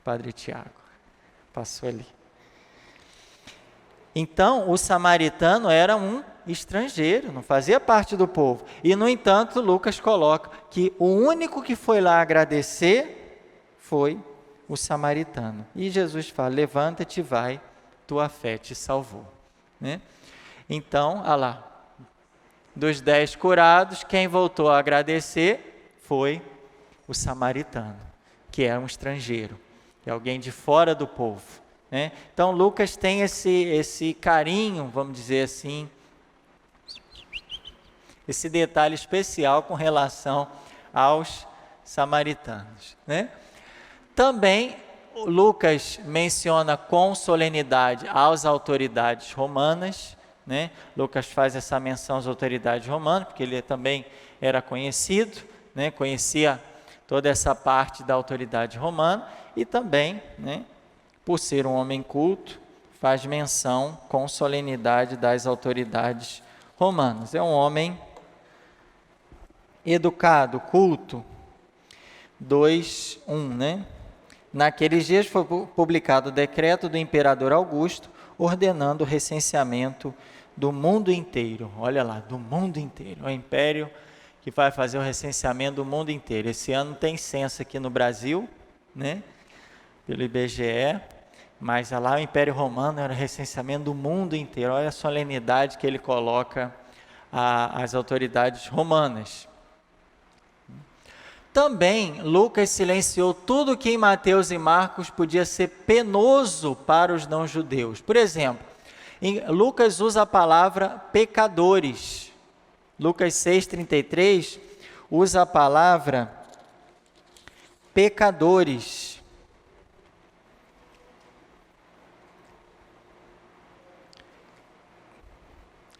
Padre Tiago, passou ali. Então, o samaritano era um estrangeiro, não fazia parte do povo. E, no entanto, Lucas coloca que o único que foi lá agradecer foi o samaritano. E Jesus fala: levanta-te e vai, tua fé te salvou. Né? Então, olha lá, dos 10 curados, quem voltou a agradecer foi o samaritano, que é um estrangeiro, que é alguém de fora do povo. Né? Então, Lucas tem esse carinho, vamos dizer assim, esse detalhe especial com relação aos samaritanos. Né? Também, Lucas menciona com solenidade as autoridades romanas. Né? Lucas faz essa menção às autoridades romanas, porque ele também era conhecido, né? Conhecia toda essa parte da autoridade romana, e também, né, por ser um homem culto, faz menção com solenidade das autoridades romanas. É um homem educado, culto. 2:1, né? Naqueles dias foi publicado o decreto do imperador Augusto, ordenando o recenseamento do mundo inteiro. Olha lá, do mundo inteiro. É o império que vai fazer o recenseamento do mundo inteiro. Esse ano tem censo aqui no Brasil, né? Pelo IBGE. Mas lá o Império Romano era o recenseamento do mundo inteiro. Olha a solenidade que ele coloca às autoridades romanas. Também, Lucas silenciou tudo que em Mateus e Marcos podia ser penoso para os não-judeus. Por exemplo, Lucas usa a palavra pecadores. Lucas 6,33 usa a palavra pecadores.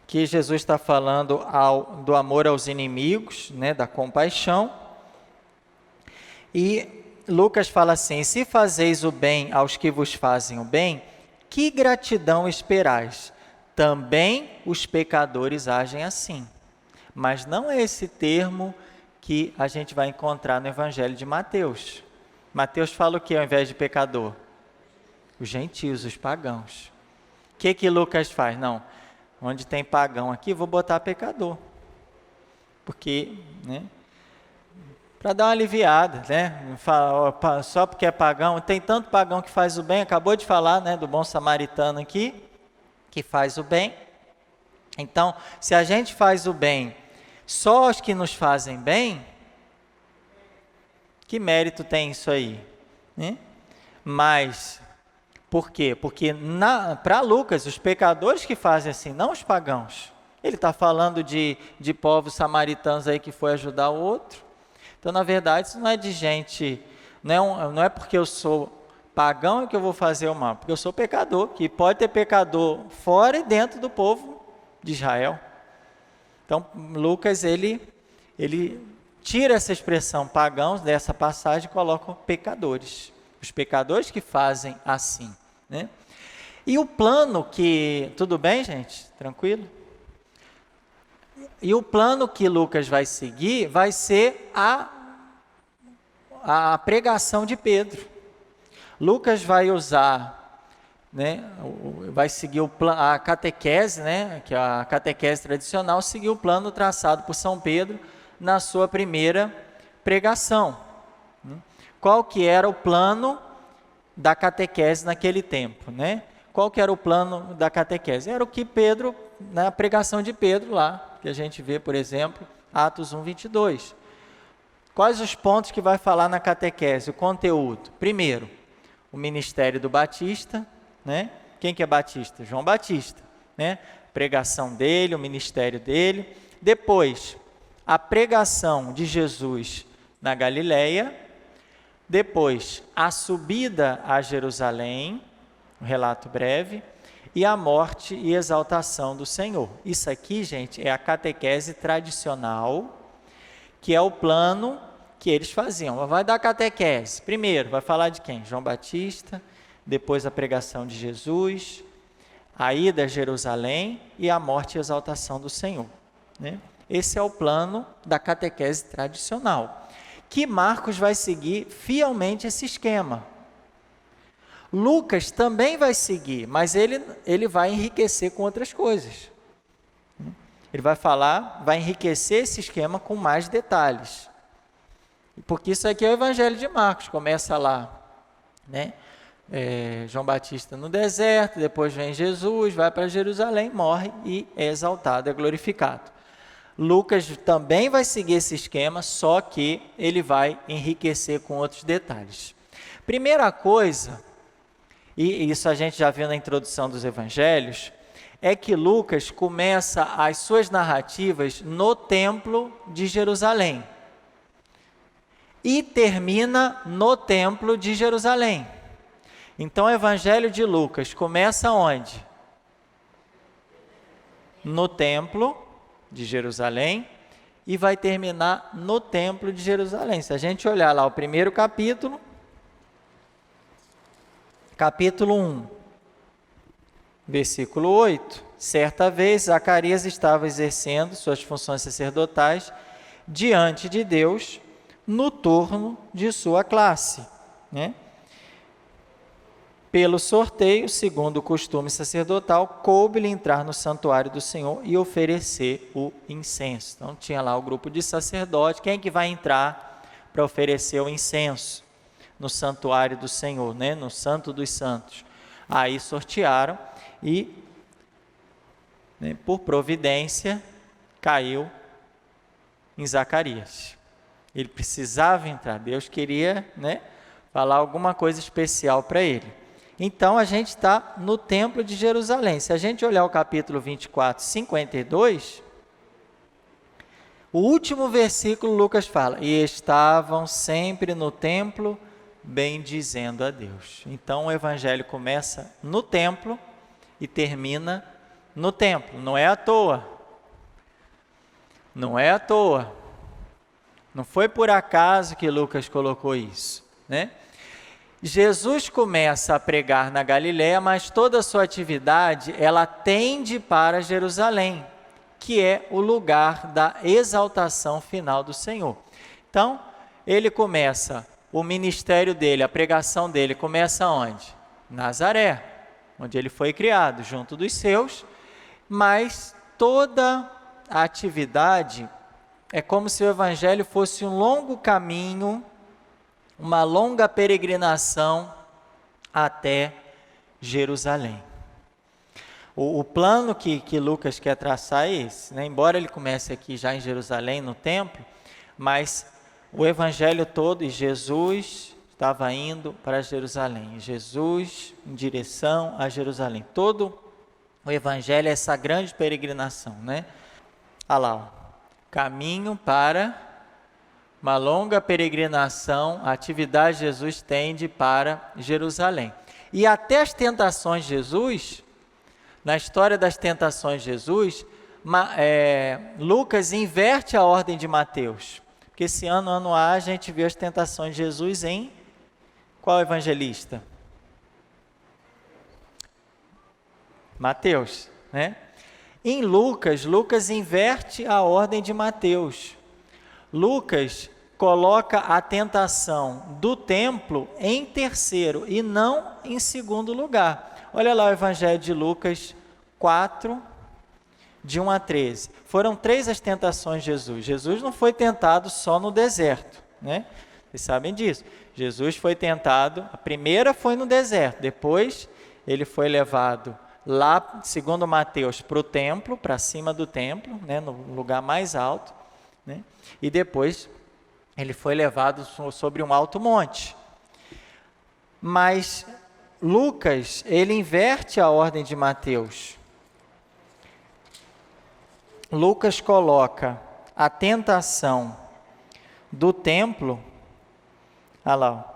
Que Jesus está falando do amor aos inimigos, né, da compaixão. E Lucas fala assim: se fazeis o bem aos que vos fazem o bem, que gratidão esperais? Também os pecadores agem assim. Mas não é esse termo que a gente vai encontrar no Evangelho de Mateus. Mateus fala o que ao invés de pecador? Os gentios, os pagãos. O que Lucas faz? Não, onde tem pagão aqui, vou botar pecador. Porque, né? Para dar uma aliviada, né? Só porque é pagão, tem tanto pagão que faz o bem, acabou de falar, né, do bom samaritano aqui, que faz o bem. Então, se a gente faz o bem só os que nos fazem bem, que mérito tem isso aí? Né? Mas, por quê? Porque para Lucas, os pecadores que fazem assim, não os pagãos. Ele está falando de povos samaritanos aí que foi ajudar o outro. Então, na verdade, isso não é de gente, não é porque eu sou pagão é que eu vou fazer o mal, porque eu sou pecador, que pode ter pecador fora e dentro do povo de Israel. Então, Lucas, ele tira essa expressão pagãos dessa passagem e coloca pecadores. Os pecadores que fazem assim, né? E o plano que... Tudo bem, gente? Tranquilo? E o plano que Lucas vai seguir vai ser a pregação de Pedro. Lucas vai usar, né, vai seguir a catequese, né, que é a catequese tradicional, seguiu o plano traçado por São Pedro na sua primeira pregação. Qual que era o plano da catequese naquele tempo, né? Qual que era o plano da catequese? Era o que Pedro, na pregação de Pedro lá, que a gente vê, por exemplo, Atos 1:22. Quais os pontos que vai falar na catequese? O conteúdo. Primeiro, o ministério do Batista, né? Quem que é Batista? João Batista, né? Pregação dele, o ministério dele. Depois, a pregação de Jesus na Galileia. Depois, a subida a Jerusalém, um relato breve, e a morte e exaltação do Senhor. Isso aqui, gente, é a catequese tradicional, que é o plano que eles faziam. Vai dar catequese. Primeiro, vai falar de quem? João Batista, depois a pregação de Jesus, a ida a Jerusalém e a morte e exaltação do Senhor, né? Esse é o plano da catequese tradicional, que Marcos vai seguir fielmente esse esquema. Lucas também vai seguir, mas ele vai enriquecer com outras coisas. Ele vai falar, vai enriquecer esse esquema com mais detalhes. Porque isso aqui é o Evangelho de Marcos, começa lá, né? João Batista no deserto, depois vem Jesus, vai para Jerusalém, morre e é exaltado, é glorificado. Lucas também vai seguir esse esquema, só que ele vai enriquecer com outros detalhes. Primeira coisa, e isso a gente já viu na introdução dos evangelhos, é que Lucas começa as suas narrativas no templo de Jerusalém e termina no templo de Jerusalém. Então o evangelho de Lucas começa onde? No templo de Jerusalém e vai terminar no templo de Jerusalém. Se a gente olhar lá o primeiro capítulo, capítulo 1, versículo 8, certa vez Zacarias estava exercendo suas funções sacerdotais diante de Deus no turno de sua classe, né? Pelo sorteio, segundo o costume sacerdotal, coube-lhe entrar no santuário do Senhor e oferecer o incenso. Então tinha lá o grupo de sacerdotes, quem é que vai entrar para oferecer o incenso no santuário do Senhor, né? No Santo dos Santos? Aí sortearam e, né, por providência, caiu em Zacarias. Ele precisava entrar, Deus queria, né, falar alguma coisa especial para ele. Então, a gente está no templo de Jerusalém. Se a gente olhar o capítulo 24, 52, o último versículo Lucas fala, e estavam sempre no templo, bendizendo a Deus. Então, o evangelho começa no templo e termina no templo. Não é à toa. Não é à toa. Não foi por acaso que Lucas colocou isso, né? Jesus começa a pregar na Galileia, mas toda a sua atividade, ela tende para Jerusalém, que é o lugar da exaltação final do Senhor. Então, ele começa, o ministério dele, a pregação dele, começa onde? Nazaré, onde ele foi criado, junto dos seus, mas toda a atividade é como se o evangelho fosse um longo caminho, uma longa peregrinação até Jerusalém. O plano que Lucas quer traçar é esse, né? Embora ele comece aqui já em Jerusalém, no templo, mas o evangelho todo, e Jesus estava indo para Jerusalém, Jesus em direção a Jerusalém. Todo o evangelho é essa grande peregrinação, né? Olha lá, ó. Caminho para uma longa peregrinação, a atividade de Jesus tende para Jerusalém. E até as tentações de Jesus, na história das tentações de Jesus, Lucas inverte a ordem de Mateus. Porque esse ano A, a gente viu as tentações de Jesus em qual evangelista? Mateus, né? Em Lucas inverte a ordem de Mateus. Lucas coloca a tentação do templo em terceiro e não em segundo lugar. Olha lá o Evangelho de Lucas 4, de 1 a 13. Foram 3 as tentações de Jesus. Jesus não foi tentado só no deserto, né? Vocês sabem disso. Jesus foi tentado, a primeira foi no deserto, depois ele foi levado lá, segundo Mateus, para o templo, para cima do templo, né, no lugar mais alto, né? E depois ele foi levado sobre um alto monte. Mas Lucas, ele inverte a ordem de Mateus. Lucas coloca a tentação do templo, olha lá,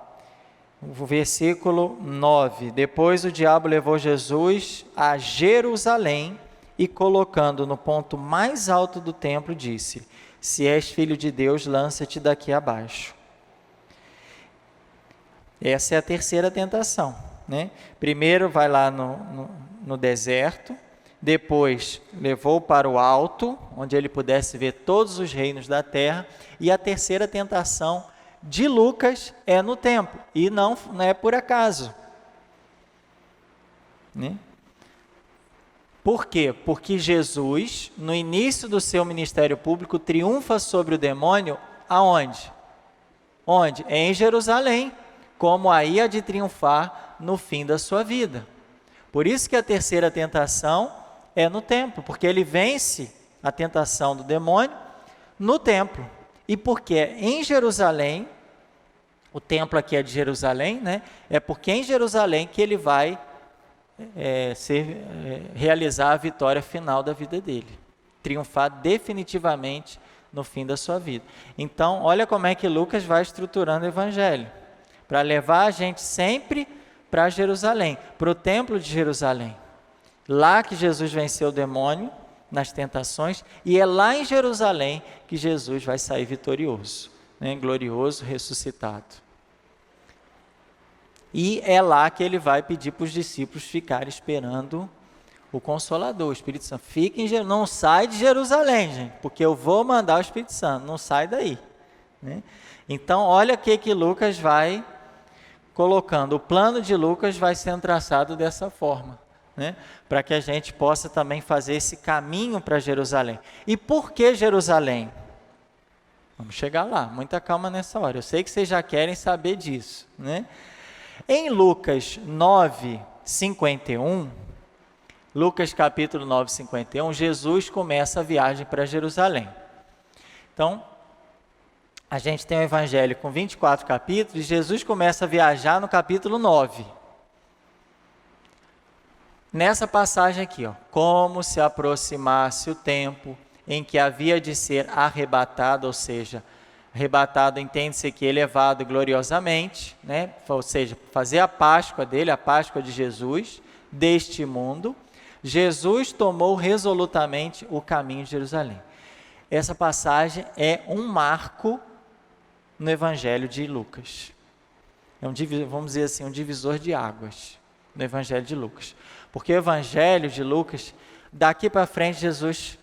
o versículo 9. Depois o diabo levou Jesus a Jerusalém e, colocando no ponto mais alto do templo, disse: se és filho de Deus, lança-te daqui abaixo. Essa é a terceira tentação, né? Primeiro vai lá no deserto, depois levou para o alto, onde ele pudesse ver todos os reinos da terra, e a terceira tentação de Lucas é no templo, e não é por acaso, né? Por quê? Porque Jesus, no início do seu ministério público, triunfa sobre o demônio aonde? Onde? Em Jerusalém, como aí há de triunfar no fim da sua vida. Por isso que a terceira tentação é no templo, porque ele vence a tentação do demônio no templo. E porque é em Jerusalém, o templo aqui é de Jerusalém, né? É porque é em Jerusalém que ele vai realizar a vitória final da vida dele, triunfar definitivamente no fim da sua vida. Então, olha como é que Lucas vai estruturando o evangelho, para levar a gente sempre para Jerusalém, para o templo de Jerusalém. Lá que Jesus venceu o demônio nas tentações, e é lá em Jerusalém que Jesus vai sair vitorioso, né? Glorioso, ressuscitado. E é lá que ele vai pedir para os discípulos ficarem esperando o Consolador, o Espírito Santo. Não sai de Jerusalém, gente, porque eu vou mandar o Espírito Santo, não sai daí, né? Então, olha o que Lucas vai colocando. O plano de Lucas vai sendo traçado dessa forma, né? Para que a gente possa também fazer esse caminho para Jerusalém. E por que Jerusalém? Vamos chegar lá, muita calma nessa hora. Eu sei que vocês já querem saber disso, né? Em Lucas 9, 51, Lucas capítulo 9, 51, Jesus começa a viagem para Jerusalém. Então, a gente tem um evangelho com 24 capítulos, e Jesus começa a viajar no capítulo 9. Nessa passagem aqui, como se aproximasse o tempo em que havia de ser arrebatado, ou seja, arrebatado entende-se que elevado gloriosamente, né? Ou seja, fazer a Páscoa dele, a Páscoa de Jesus, deste mundo, Jesus tomou resolutamente o caminho de Jerusalém. Essa passagem é um marco no Evangelho de Lucas. É vamos dizer assim, um divisor de águas no Evangelho de Lucas. Porque o Evangelho de Lucas, daqui para frente, Jesus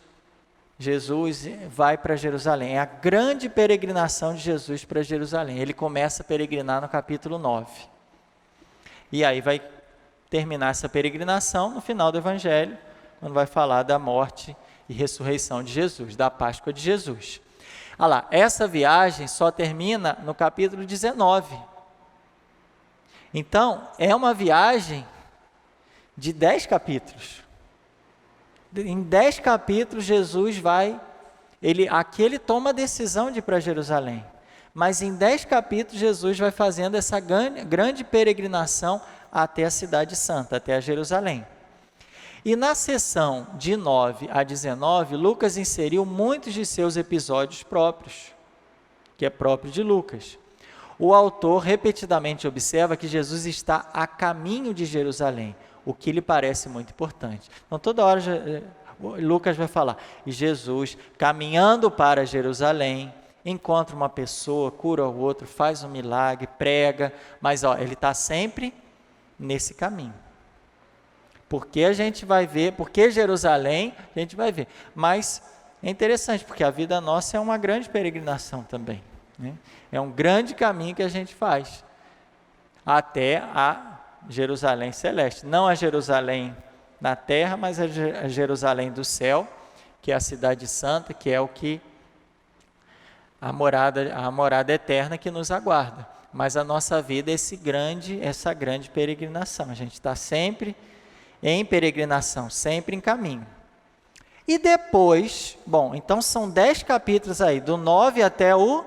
vai para Jerusalém. É a grande peregrinação de Jesus para Jerusalém. Ele começa a peregrinar no capítulo 9. E aí vai terminar essa peregrinação no final do Evangelho, quando vai falar da morte e ressurreição de Jesus, da Páscoa de Jesus. Olha lá, essa viagem só termina no capítulo 19. Então, é uma viagem de 10 capítulos. Em 10 capítulos, Jesus aqui ele toma a decisão de ir para Jerusalém. Mas em 10 capítulos, Jesus vai fazendo essa grande peregrinação até a cidade santa, até a Jerusalém. E na seção de 9 a 19, Lucas inseriu muitos de seus episódios próprios, que é próprio de Lucas. O autor repetidamente observa que Jesus está a caminho de Jerusalém, o que lhe parece muito importante. Então, toda hora Lucas vai falar, e Jesus, caminhando para Jerusalém, encontra uma pessoa, cura o outro, faz um milagre, prega, mas ele está sempre nesse caminho. Porque a gente vai ver, porque Jerusalém, a gente vai ver. Mas é interessante, porque a vida nossa é uma grande peregrinação também, né? É um grande caminho que a gente faz até a Jerusalém celeste. Não a Jerusalém na terra, mas a Jerusalém do céu, que é a cidade santa, que é o que a morada eterna que nos aguarda. Mas a nossa vida é essa grande peregrinação. A gente está sempre em peregrinação, sempre em caminho. E depois, então são 10 capítulos aí, do 9 até o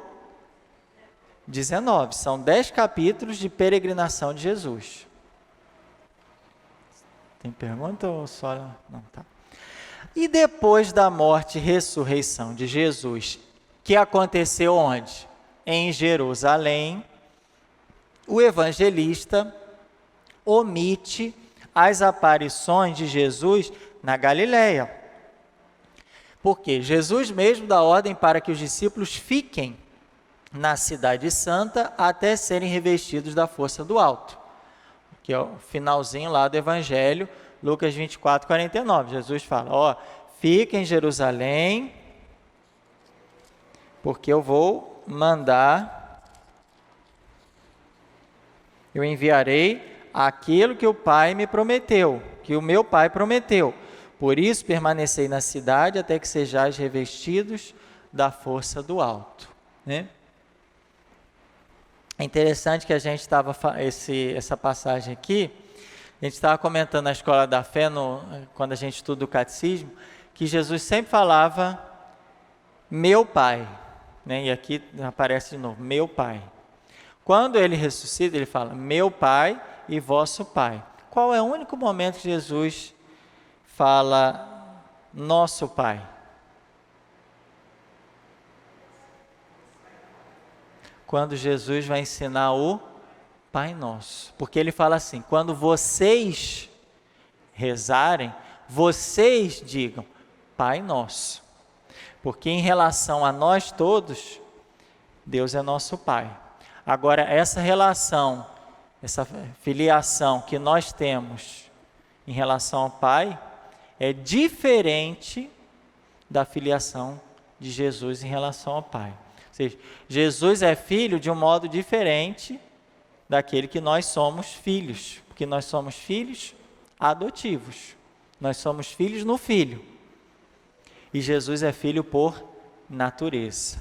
19. São 10 capítulos de peregrinação de Jesus. Tem pergunta ou só? Não, tá. E depois da morte e ressurreição de Jesus, que aconteceu onde? Em Jerusalém, o evangelista omite as aparições de Jesus na Galileia. Porque Jesus mesmo dá ordem para que os discípulos fiquem na cidade santa até serem revestidos da força do alto. Que é o finalzinho lá do Evangelho, Lucas 24, 49. Jesus fala, fiquem em Jerusalém, porque eu vou mandar, eu enviarei aquilo que o Pai me prometeu, que o meu Pai prometeu. Por isso permanecei na cidade até que sejais revestidos da força do alto, né? É interessante que a gente estava, essa passagem aqui, a gente estava comentando na Escola da Fé, quando a gente estuda o Catecismo, que Jesus sempre falava, meu Pai, né? E aqui aparece de novo, meu Pai. Quando ele ressuscita, ele fala, meu Pai e vosso Pai. Qual é o único momento que Jesus fala, nosso Pai? Quando Jesus vai ensinar o Pai Nosso. Porque ele fala assim, quando vocês rezarem, vocês digam, Pai Nosso. Porque em relação a nós todos, Deus é nosso Pai. Agora, essa relação, essa filiação que nós temos em relação ao Pai, é diferente da filiação de Jesus em relação ao Pai. Ou seja, Jesus é filho de um modo diferente daquele que nós somos filhos, porque nós somos filhos adotivos, nós somos filhos no Filho, e Jesus é filho por natureza,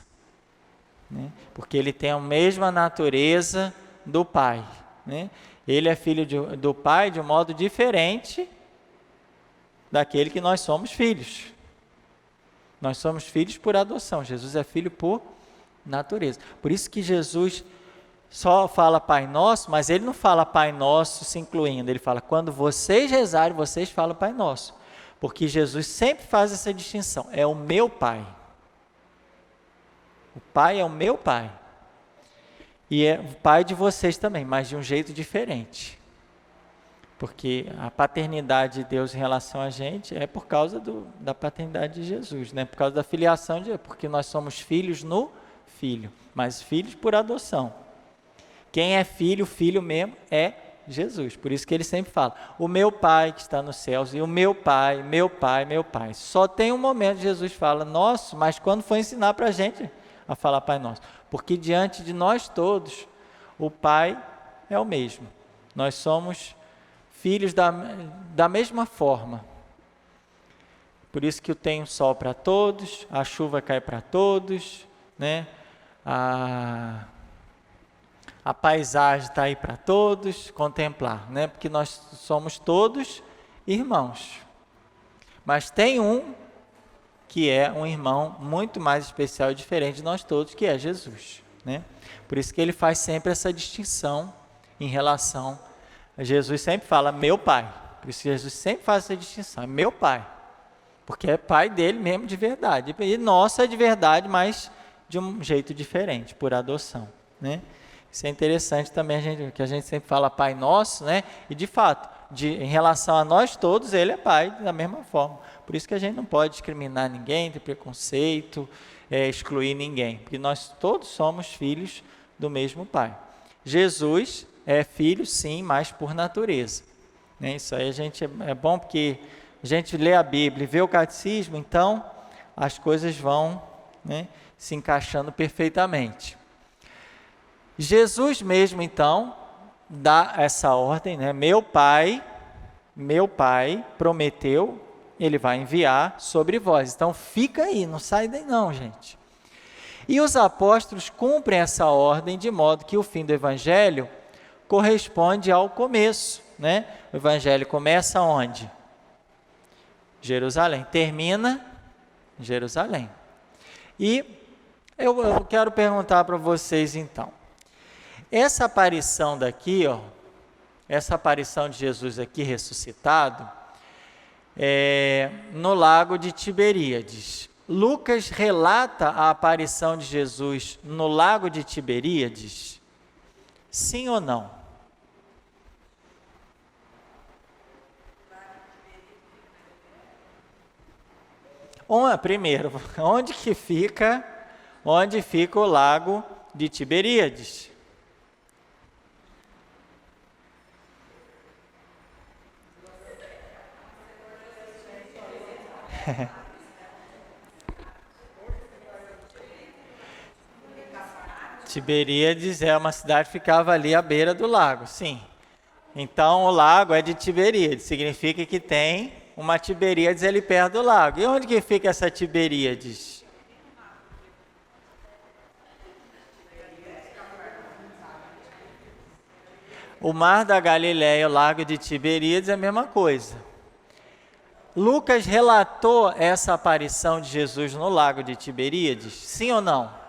né? Porque ele tem a mesma natureza do Pai, né? Ele é filho do Pai de um modo diferente daquele que nós somos filhos. Nós somos filhos por adoção, Jesus é filho por natureza. Por isso que Jesus só fala Pai Nosso, mas ele não fala Pai Nosso se incluindo, ele fala, quando vocês rezarem, vocês falam Pai Nosso. Porque Jesus sempre faz essa distinção, é o meu Pai. O Pai é o meu Pai. E é o Pai de vocês também, mas de um jeito diferente. Porque a paternidade de Deus em relação a gente é por causa da paternidade de Jesus, né? Por causa da filiação, porque nós somos filhos no Filho, mas filhos por adoção. Quem é filho, filho mesmo, é Jesus. Por isso que ele sempre fala, o meu Pai que está nos céus, e o meu Pai, meu Pai, meu Pai. Só tem um momento que Jesus fala, nosso, mas quando for ensinar para a gente a falar Pai Nosso. Porque diante de nós todos, o Pai é o mesmo. Nós somos filhos da mesma forma. Por isso que tem o sol para todos, a chuva cai para todos, né? A paisagem está aí para todos contemplar, né? Porque nós somos todos irmãos. Mas tem um que é um irmão muito mais especial e diferente de nós todos, que é Jesus, né? Por isso que ele faz sempre essa distinção em relação a Jesus. Sempre fala meu Pai. Por isso que Jesus sempre faz essa distinção, é meu Pai. Porque é Pai dele mesmo de verdade. E nosso é de verdade, mas de um jeito diferente, por adoção, né? Isso é interessante também, que a gente sempre fala Pai Nosso, né? E de fato, em relação a nós todos, Ele é Pai da mesma forma. Por isso que a gente não pode discriminar ninguém, ter preconceito, excluir ninguém, porque nós todos somos filhos do mesmo Pai. Jesus é filho, sim, mas por natureza, né? Isso aí é bom porque a gente lê a Bíblia e vê o catecismo, então as coisas vão, né, se encaixando perfeitamente. Jesus mesmo, então, dá essa ordem, né? Meu Pai prometeu, Ele vai enviar sobre vós. Então, fica aí, não sai daí não, gente. E os apóstolos cumprem essa ordem de modo que o fim do Evangelho corresponde ao começo, né? O Evangelho começa onde? Jerusalém. Termina em Jerusalém. E eu quero perguntar para vocês, então. Essa aparição daqui, ó, essa aparição de Jesus aqui ressuscitado, no lago de Tiberíades. Lucas relata a aparição de Jesus no lago de Tiberíades? Sim ou não? Primeiro, onde fica o lago de Tiberíades? Tiberíades é uma cidade que ficava ali à beira do lago, sim. Então o lago é de Tiberíades, significa que tem uma Tiberíades ali perto do lago. E onde que fica essa Tiberíades? O mar da Galileia, o lago de Tiberíades é a mesma coisa. Lucas relatou essa aparição de Jesus no lago de Tiberíades? Sim ou não?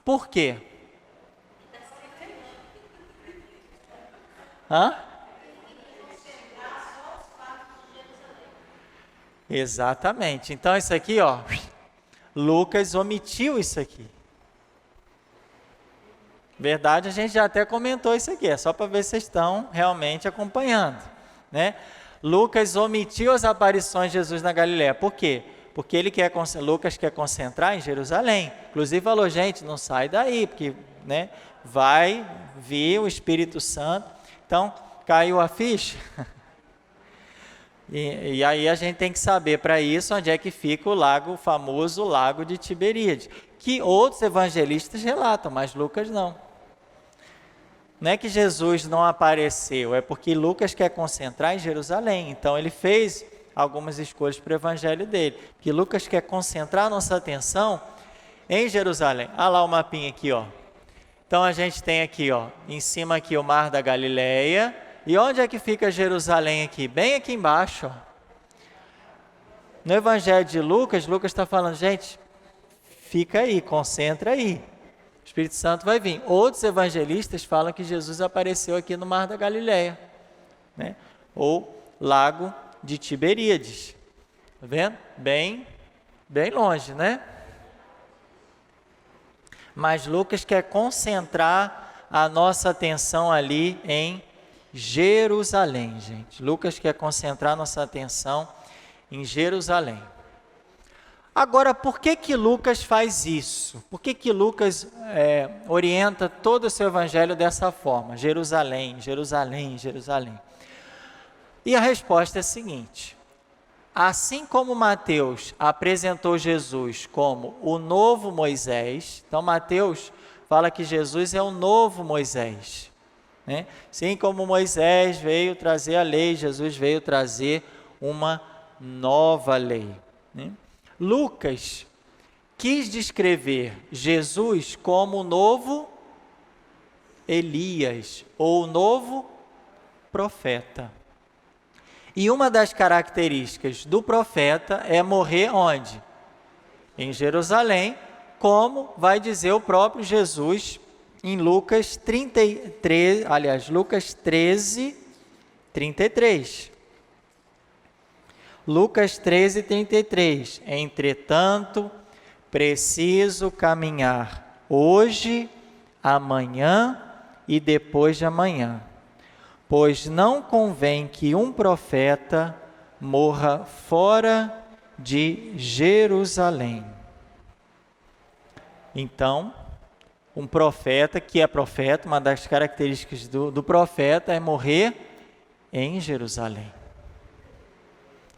Por quê? Exatamente. Então isso aqui, ó, Lucas omitiu isso aqui. Verdade, a gente já até comentou isso aqui, é só para ver se vocês estão realmente acompanhando, né? Lucas omitiu as aparições de Jesus na Galileia. Por quê? Porque Lucas quer concentrar em Jerusalém. Inclusive falou, gente, não sai daí, porque, né, vai vir o Espírito Santo. Então, caiu a ficha. E aí a gente tem que saber para isso onde é que fica o famoso lago de Tiberíades, que outros evangelistas relatam, mas Lucas não. Não é que Jesus não apareceu, é porque Lucas quer concentrar em Jerusalém. Então ele fez algumas escolhas para o evangelho dele, porque Lucas quer concentrar a nossa atenção em Jerusalém. Olha lá o mapinha aqui, ó. Então a gente tem aqui, ó, em cima aqui o mar da Galileia. E onde é que fica Jerusalém aqui? Bem aqui embaixo, ó. No evangelho de Lucas, Lucas está falando, gente, fica aí, concentra aí. O Espírito Santo vai vir. Outros evangelistas falam que Jesus apareceu aqui no mar da Galileia, né? Ou lago de Tiberíades. Tá vendo? Bem longe, né? Mas Lucas quer concentrar a nossa atenção ali em Jerusalém, gente. Lucas quer concentrar a nossa atenção em Jerusalém. Agora, por que Lucas faz isso? Por que Lucas orienta todo o seu evangelho dessa forma? Jerusalém, Jerusalém, Jerusalém. E a resposta é a seguinte: assim como Mateus apresentou Jesus como o novo Moisés, então Mateus fala que Jesus é o novo Moisés, né? Assim como Moisés veio trazer a lei, Jesus veio trazer uma nova lei, né? Lucas quis descrever Jesus como o novo Elias, ou o novo profeta. E uma das características do profeta é morrer onde? Em Jerusalém, como vai dizer o próprio Jesus em Lucas 13, 33. Lucas 13, 33. Entretanto, preciso caminhar hoje, amanhã e depois de amanhã, pois não convém que um profeta morra fora de Jerusalém. Então, um profeta que é profeta, uma das características do profeta é morrer em Jerusalém.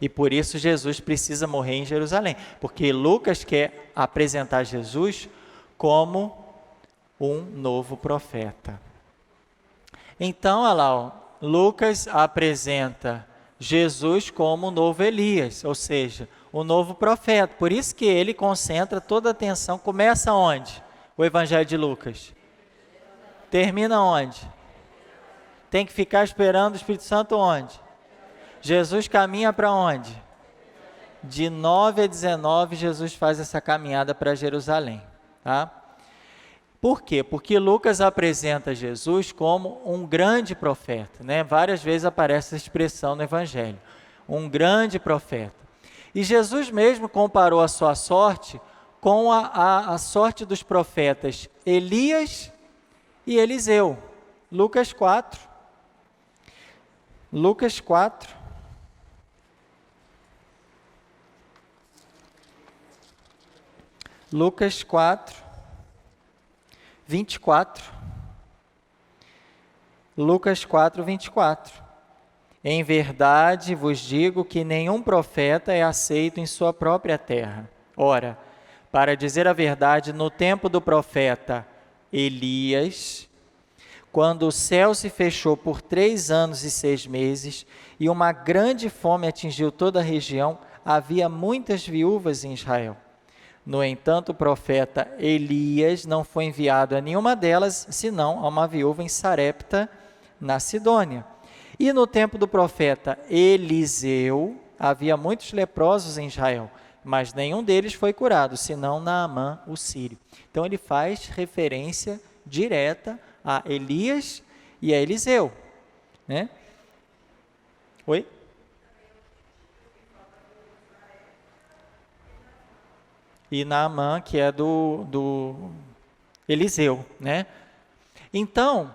E por isso Jesus precisa morrer em Jerusalém, porque Lucas quer apresentar Jesus como um novo profeta. Então, olha lá, ó, Lucas apresenta Jesus como o novo Elias, ou seja, o novo profeta. Por isso que ele concentra toda a atenção. Começa onde? O Evangelho de Lucas. Termina onde? Tem que ficar esperando o Espírito Santo onde? Jesus caminha para onde? De 9 a 19, Jesus faz essa caminhada para Jerusalém. Tá? Por quê? Porque Lucas apresenta Jesus como um grande profeta, né? Várias vezes aparece essa expressão no Evangelho. Um grande profeta. E Jesus mesmo comparou a sua sorte com a sorte dos profetas Elias e Eliseu. Lucas 4. Lucas 4. Lucas 4, 24. Lucas 4, 24. Em verdade vos digo que nenhum profeta é aceito em sua própria terra. Ora, para dizer a verdade, no tempo do profeta Elias, quando o céu se fechou por 3 anos e 6 meses, e uma grande fome atingiu toda a região, havia muitas viúvas em Israel. No entanto, o profeta Elias não foi enviado a nenhuma delas, senão a uma viúva em Sarepta, na Sidônia. E no tempo do profeta Eliseu, havia muitos leprosos em Israel, mas nenhum deles foi curado, senão Naamã, o sírio. Então ele faz referência direta a Elias e a Eliseu, né? Oi? E Naamã, que é do Eliseu, né? Então,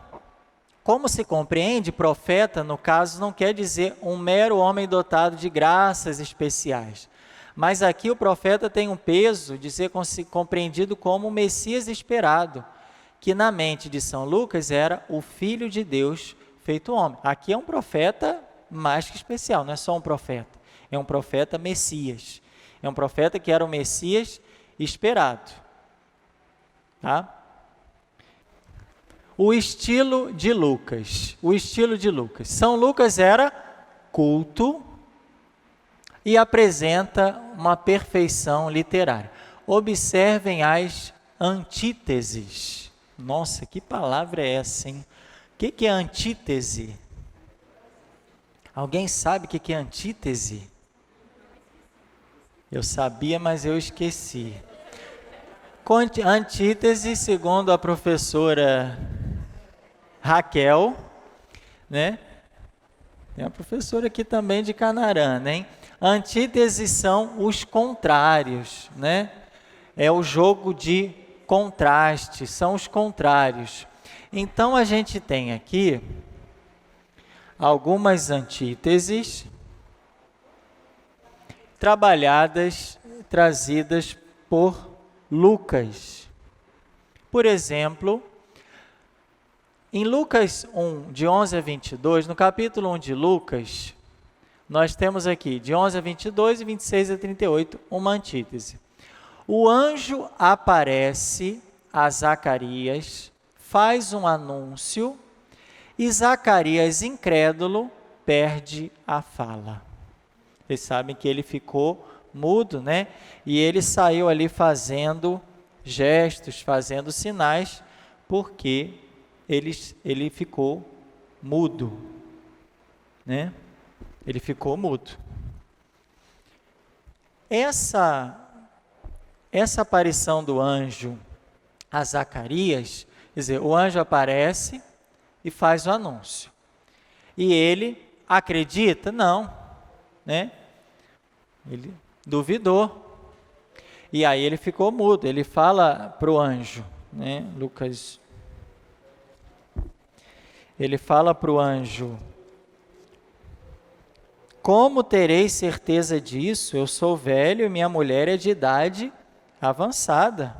como se compreende, profeta, no caso, não quer dizer um mero homem dotado de graças especiais. Mas aqui o profeta tem um peso de ser compreendido como o Messias esperado, que na mente de São Lucas era o Filho de Deus feito homem. Aqui é um profeta mais que especial, não é só um profeta, é um profeta Messias. É um profeta que era o Messias esperado. Tá? O estilo de Lucas. O estilo de Lucas. São Lucas era culto e apresenta uma perfeição literária. Observem as antíteses. Nossa, que palavra é essa, hein? O que é antítese? Alguém sabe o que é antítese? Eu sabia, mas eu esqueci. Antítese, segundo a professora Raquel, né? Tem uma professora aqui também de Canarã, né? Antítese são os contrários, né? É o jogo de contraste, são os contrários. Então a gente tem aqui algumas antíteses trabalhadas, trazidas por Lucas. Por exemplo, em Lucas 1, de 11 a 22, no capítulo 1 de Lucas, nós temos aqui, de 11 a 22 e 26 a 38, uma antítese. O anjo aparece a Zacarias, faz um anúncio, e Zacarias, incrédulo, perde a fala. Vocês sabem que ele ficou mudo, né? E ele saiu ali fazendo gestos, fazendo sinais, porque ele ficou mudo, né? Ele ficou mudo. Essa aparição do anjo a Zacarias, quer dizer, o anjo aparece e faz o anúncio. E ele acredita? Não, né? Ele duvidou. E aí ele ficou mudo, ele fala para o anjo, né? Lucas, ele fala para o anjo: como terei certeza disso? Eu sou velho e minha mulher é de idade avançada.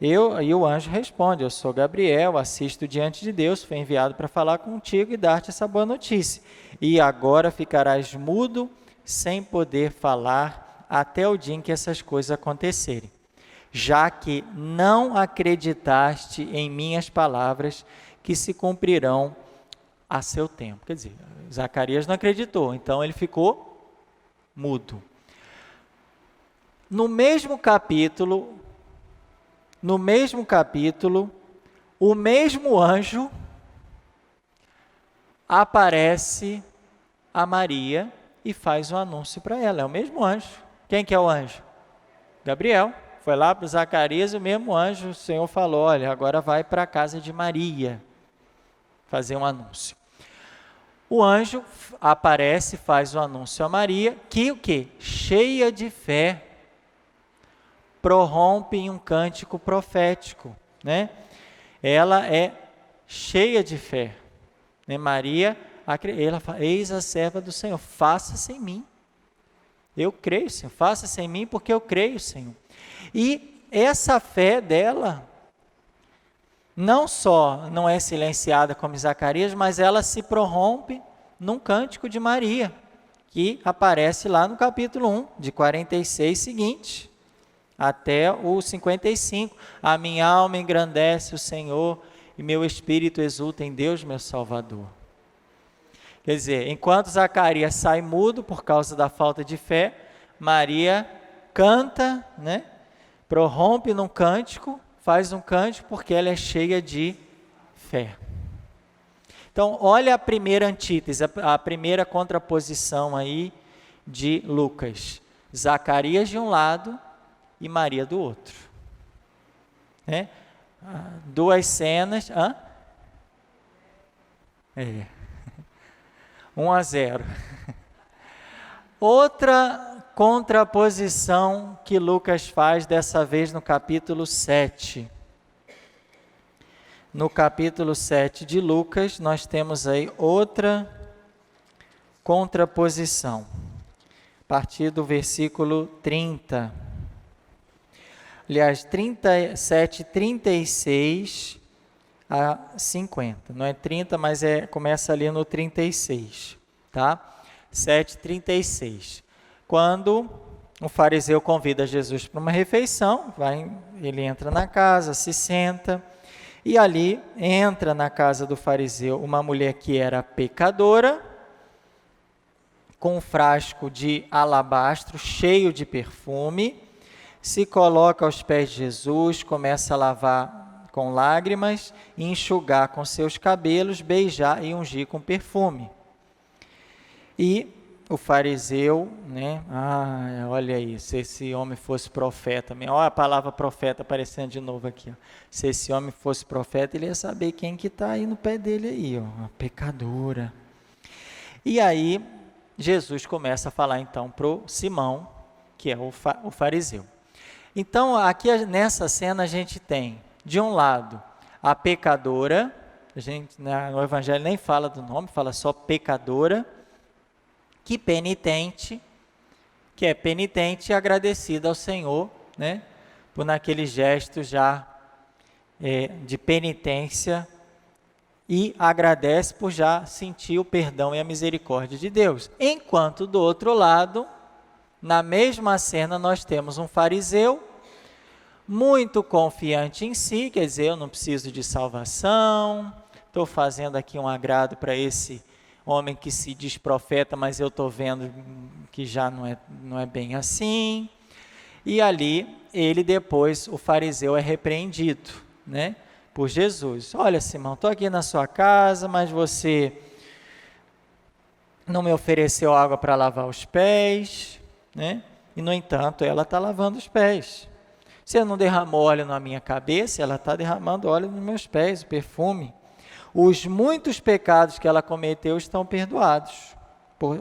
E o anjo responde: eu sou Gabriel, assisto diante de Deus, fui enviado para falar contigo e dar-te essa boa notícia. E agora ficarás mudo, sem poder falar, até o dia em que essas coisas acontecerem. Já que não acreditaste em minhas palavras, que se cumprirão a seu tempo. Quer dizer, Zacarias não acreditou, então ele ficou mudo. No mesmo capítulo, o mesmo anjo aparece a Maria e faz um anúncio para ela. É o mesmo anjo. Quem que é o anjo? Gabriel. Foi lá para Zacarias e o mesmo anjo, o Senhor falou: olha, agora vai para a casa de Maria fazer um anúncio. O anjo aparece, faz o anúncio a Maria, que o quê? Cheia de fé, prorrompe em um cântico profético, né? Ela é cheia de fé, né? Maria, ela fala: eis a serva do Senhor, faça-se em mim. Eu creio, Senhor, faça-se em mim porque eu creio, Senhor. E essa fé dela não só não é silenciada como Zacarias, mas ela se prorrompe num cântico de Maria, que aparece lá no capítulo 1, de 46 seguinte, até o 55. A minha alma engrandece o Senhor, e meu espírito exulta em Deus, meu Salvador. Quer dizer, enquanto Zacarias sai mudo por causa da falta de fé, Maria canta, né? Prorrompe num cântico, faz um cântico porque ela é cheia de fé. Então, olha a primeira antítese, a primeira contraposição aí de Lucas. Zacarias de um lado e Maria do outro. Né? Duas cenas. 1-0. Outra contraposição que Lucas faz, dessa vez no capítulo 7. No capítulo 7 de Lucas, nós temos aí outra contraposição, a partir do versículo 30. Aliás, 37, 36 a 50. Não é 30, mas começa ali no 36, tá? 7:36. Quando o fariseu convida Jesus para uma refeição, ele entra na casa, se senta, e ali entra na casa do fariseu uma mulher que era pecadora, com um frasco de alabastro cheio de perfume, se coloca aos pés de Jesus, começa a lavar com lágrimas, enxugar com seus cabelos, beijar e ungir com perfume. E o fariseu, né? Olha aí, se esse homem fosse profeta, olha a palavra profeta aparecendo de novo aqui, ó. Se esse homem fosse profeta, ele ia saber quem que está aí no pé dele aí, ó, a pecadora. E aí, Jesus começa a falar então para o Simão, que é o fariseu. Então, aqui nessa cena a gente tem, de um lado, a pecadora, a gente no Evangelho nem fala do nome, fala só pecadora, que é penitente e agradecida ao Senhor, né, por naquele gesto já de penitência, e agradece por já sentir o perdão e a misericórdia de Deus. Enquanto do outro lado, na mesma cena, nós temos um fariseu muito confiante em si, quer dizer, eu não preciso de salvação, estou fazendo aqui um agrado para esse homem que se diz profeta, mas eu estou vendo que já não é bem assim. E ali, o fariseu é repreendido, né, por Jesus. Olha, Simão, estou aqui na sua casa, mas você não me ofereceu água para lavar os pés, né? E, no entanto, ela está lavando os pés. Você não derramou óleo na minha cabeça, ela está derramando óleo nos meus pés, o perfume. Os muitos pecados que ela cometeu estão perdoados,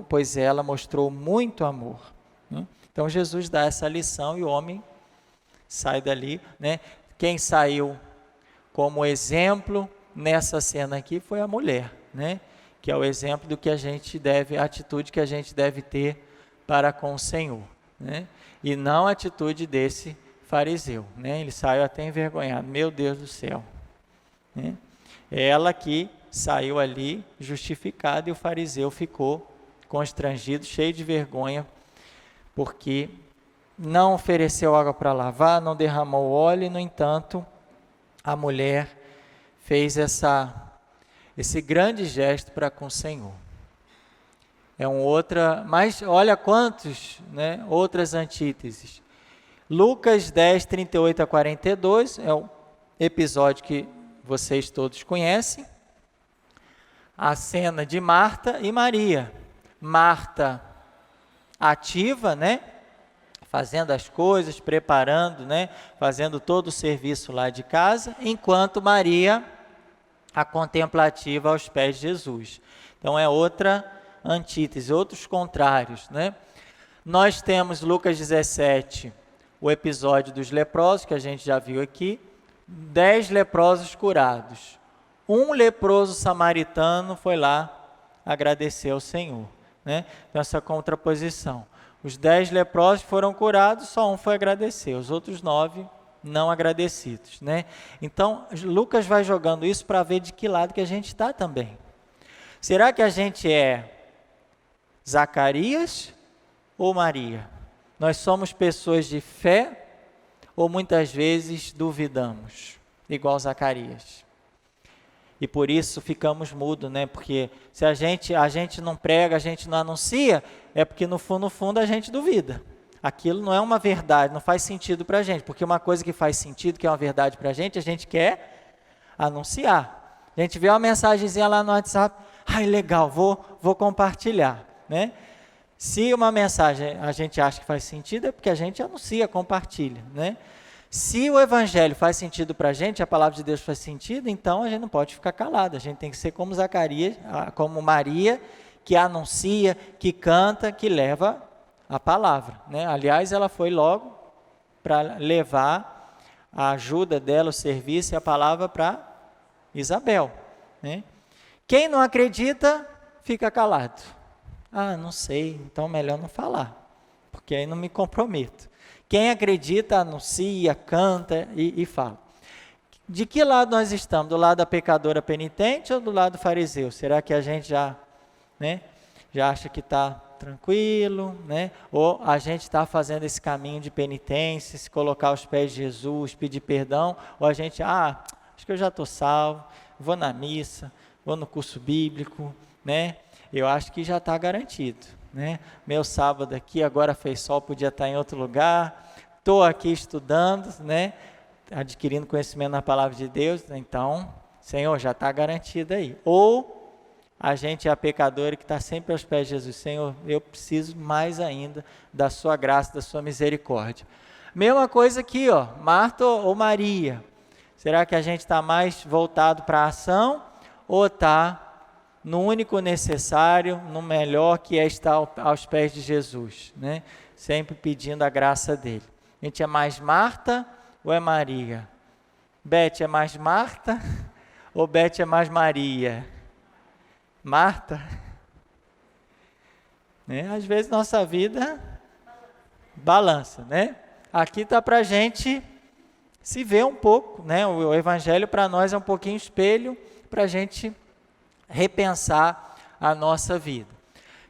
pois ela mostrou muito amor. Então Jesus dá essa lição e o homem sai dali, né? Quem saiu como exemplo nessa cena aqui foi a mulher, né? Que é o exemplo do que a atitude que a gente deve ter para com o Senhor, né? E não a atitude desse fariseu, né? Ele saiu até envergonhado, meu Deus do céu, né? Ela que saiu ali justificada e o fariseu ficou constrangido, cheio de vergonha, porque não ofereceu água para lavar, não derramou óleo, e, no entanto, a mulher fez esse grande gesto para com o Senhor. Mas olha quantos, né, outras antíteses. Lucas 10, 38 a 42, é o episódio que vocês todos conhecem. A cena de Marta e Maria. Marta ativa, né? Fazendo as coisas, preparando, né? Fazendo todo o serviço lá de casa, enquanto Maria, a contemplativa aos pés de Jesus. Então é outra antítese, outros contrários, né? Nós temos Lucas 17, o episódio dos leprosos, que a gente já viu aqui, 10 leprosos curados. Um leproso samaritano foi lá agradecer ao Senhor, né? Então essa contraposição. Os 10 leprosos foram curados, só um foi agradecer, os outros 9 não agradecidos, né? Então, Lucas vai jogando isso para ver de que lado que a gente está também. Será que a gente é Zacarias ou Maria? Nós somos pessoas de fé ou muitas vezes duvidamos, igual Zacarias? E por isso ficamos mudos, né? Porque se a gente não prega, a gente não anuncia, é porque no fundo a gente duvida. Aquilo não é uma verdade, não faz sentido para a gente. Porque uma coisa que faz sentido, que é uma verdade para a gente quer anunciar. A gente vê uma mensagenzinha lá no WhatsApp, ai legal, vou compartilhar, né? Se uma mensagem a gente acha que faz sentido, é porque a gente anuncia, compartilha, né? Se o evangelho faz sentido para a gente, a palavra de Deus faz sentido, então a gente não pode ficar calado. A gente tem que ser como Zacarias, como Maria, que anuncia, que canta, que leva a palavra, né? Aliás, ela foi logo para levar a ajuda dela, o serviço e a palavra para Isabel, né? Quem não acredita, fica calado. Ah, não sei, então melhor não falar, porque aí não me comprometo. Quem acredita, anuncia, canta e fala. De que lado nós estamos? Do lado da pecadora penitente ou do lado do fariseu? Será que a gente já acha que está tranquilo, né? Ou a gente está fazendo esse caminho de penitência, se colocar aos pés de Jesus, pedir perdão, ou a gente, acho que eu já estou salvo, vou na missa, vou no curso bíblico, né? Eu acho que já está garantido, né? Meu sábado aqui, agora fez sol, podia estar em outro lugar, estou aqui estudando, né? Adquirindo conhecimento na palavra de Deus, então, Senhor, já está garantido aí. Ou a gente é a pecadora que está sempre aos pés de Jesus. Senhor, eu preciso mais ainda da sua graça, da sua misericórdia. Mesma coisa aqui, ó, Marta ou Maria. Será que a gente está mais voltado para a ação ou está no único necessário, no melhor, que é estar aos pés de Jesus, né? Sempre pedindo a graça dele. A gente é mais Marta ou é Maria? Beth é mais Marta ou Beth é mais Maria? Marta, né? Às vezes nossa vida balança, né? Aqui está para a gente se ver um pouco, né? O evangelho para nós é um pouquinho espelho para a gente repensar a nossa vida.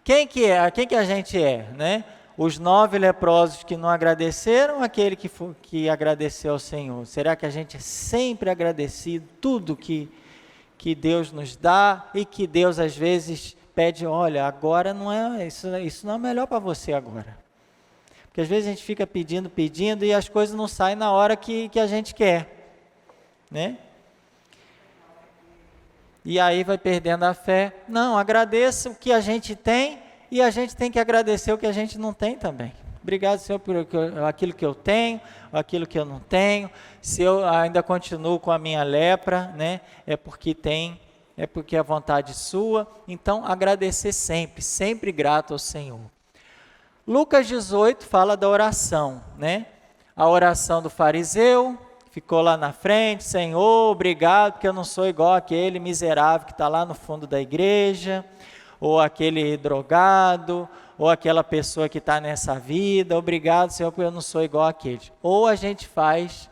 Quem que a gente é, né? Os 9 leprosos que não agradeceram, aquele que agradeceu ao Senhor. Será que a gente é sempre agradecido tudo que Deus nos dá e que Deus às vezes pede, olha, agora não é isso não é melhor para você agora. Porque às vezes a gente fica pedindo e as coisas não saem na hora que a gente quer, né? E aí vai perdendo a fé. Não, agradeça o que a gente tem e a gente tem que agradecer o que a gente não tem também. Obrigado, Senhor, por aquilo que eu tenho, aquilo que eu não tenho. Se eu ainda continuo com a minha lepra, né, é porque é vontade sua. Então, agradecer sempre, sempre grato ao Senhor. Lucas 18 fala da oração, né? A oração do fariseu, ficou lá na frente, Senhor, obrigado, porque eu não sou igual aquele miserável que está lá no fundo da igreja, ou aquele drogado, ou aquela pessoa que está nessa vida, obrigado, Senhor, porque eu não sou igual aquele. Ou a gente faz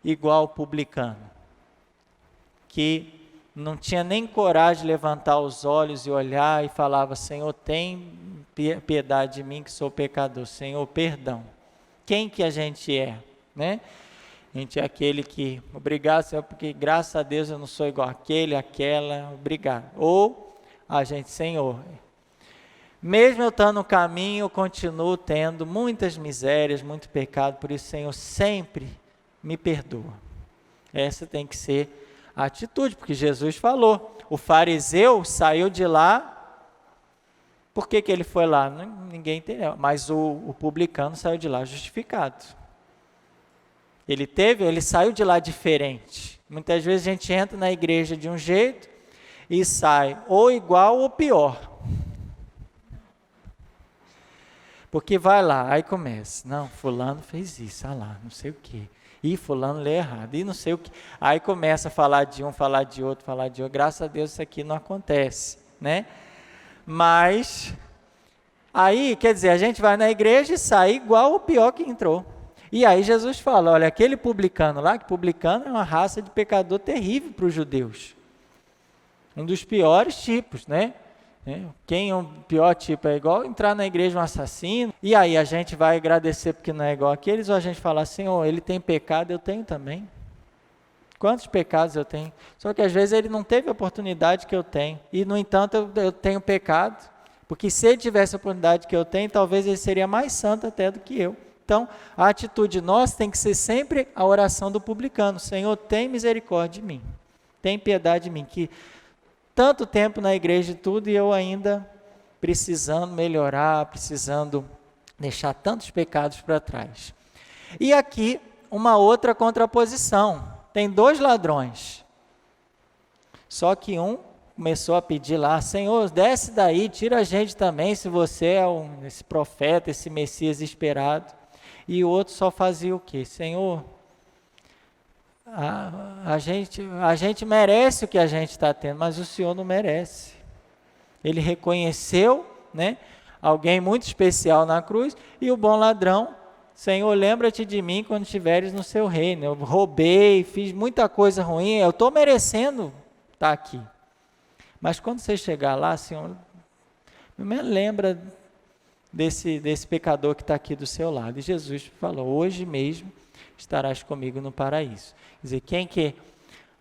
igual o publicano, que não tinha nem coragem de levantar os olhos e olhar e falava, Senhor, tem piedade de mim que sou pecador, Senhor, perdão. Quem que a gente é, né? A gente é aquele que, obrigado, Senhor, porque graças a Deus eu não sou igual aquele, aquela, obrigado. Ou a gente, Senhor, mesmo eu estando no caminho, eu continuo tendo muitas misérias, muito pecado, por isso, Senhor, sempre me perdoa. Essa tem que ser a atitude, porque Jesus falou, o fariseu saiu de lá, por que ele foi lá? Ninguém entendeu, mas o publicano saiu de lá justificado. Ele saiu de lá diferente. Muitas vezes a gente entra na igreja de um jeito e sai ou igual ou pior. Porque vai lá, aí começa, não, fulano fez isso, lá, não sei o quê. E fulano lê errado, e não sei o quê. Aí começa a falar de um, falar de outro, graças a Deus isso aqui não acontece, né? Mas, aí, quer dizer, a gente vai na igreja e sai igual ou pior que entrou. E aí Jesus fala, olha, aquele publicano lá, que publicano é uma raça de pecador terrível para os judeus. Um dos piores tipos, né? Quem é o pior tipo? É igual entrar na igreja um assassino, e aí a gente vai agradecer porque não é igual aqueles, ou a gente fala assim, ele tem pecado, eu tenho também. Quantos pecados eu tenho? Só que às vezes ele não teve a oportunidade que eu tenho, e no entanto eu tenho pecado, porque se ele tivesse a oportunidade que eu tenho, talvez ele seria mais santo até do que eu. Então, a atitude nossa tem que ser sempre a oração do publicano, Senhor, tem misericórdia de mim, tem piedade de mim, que tanto tempo na igreja e tudo, e eu ainda precisando melhorar, precisando deixar tantos pecados para trás. E aqui, uma outra contraposição. Tem 2 ladrões. Só que um começou a pedir lá, Senhor, desce daí, tira a gente também, se você é esse profeta, esse Messias esperado. E o outro só fazia o quê? Senhor, a gente merece o que a gente está tendo, mas o Senhor não merece. Ele reconheceu, né, alguém muito especial na cruz, e o bom ladrão, Senhor, lembra-te de mim quando estiveres no seu reino. Eu roubei, fiz muita coisa ruim, eu estou merecendo estar aqui. Mas quando você chegar lá, Senhor, me lembra desse pecador que está aqui do seu lado. E Jesus falou, hoje mesmo estarás comigo no paraíso. Quer dizer, quem que é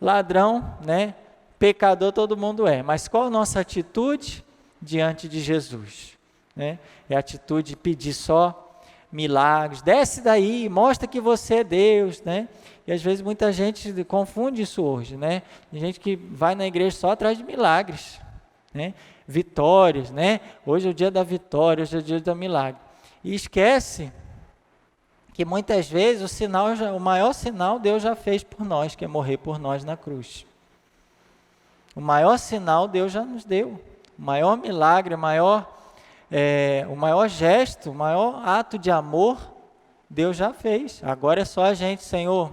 ladrão, né? Pecador todo mundo é, mas qual a nossa atitude diante de Jesus? Né? É a atitude de pedir só milagres, desce daí, mostra que você é Deus, né? E às vezes muita gente confunde isso hoje, né? Tem gente que vai na igreja só atrás de milagres, né? Vitórias, né? Hoje é o dia da vitória, hoje é o dia do milagre. E esquece que muitas vezes o maior sinal Deus já fez por nós, que é morrer por nós na cruz. O maior sinal Deus já nos deu. O maior milagre, o maior gesto, o maior ato de amor, Deus já fez. Agora é só a gente, Senhor,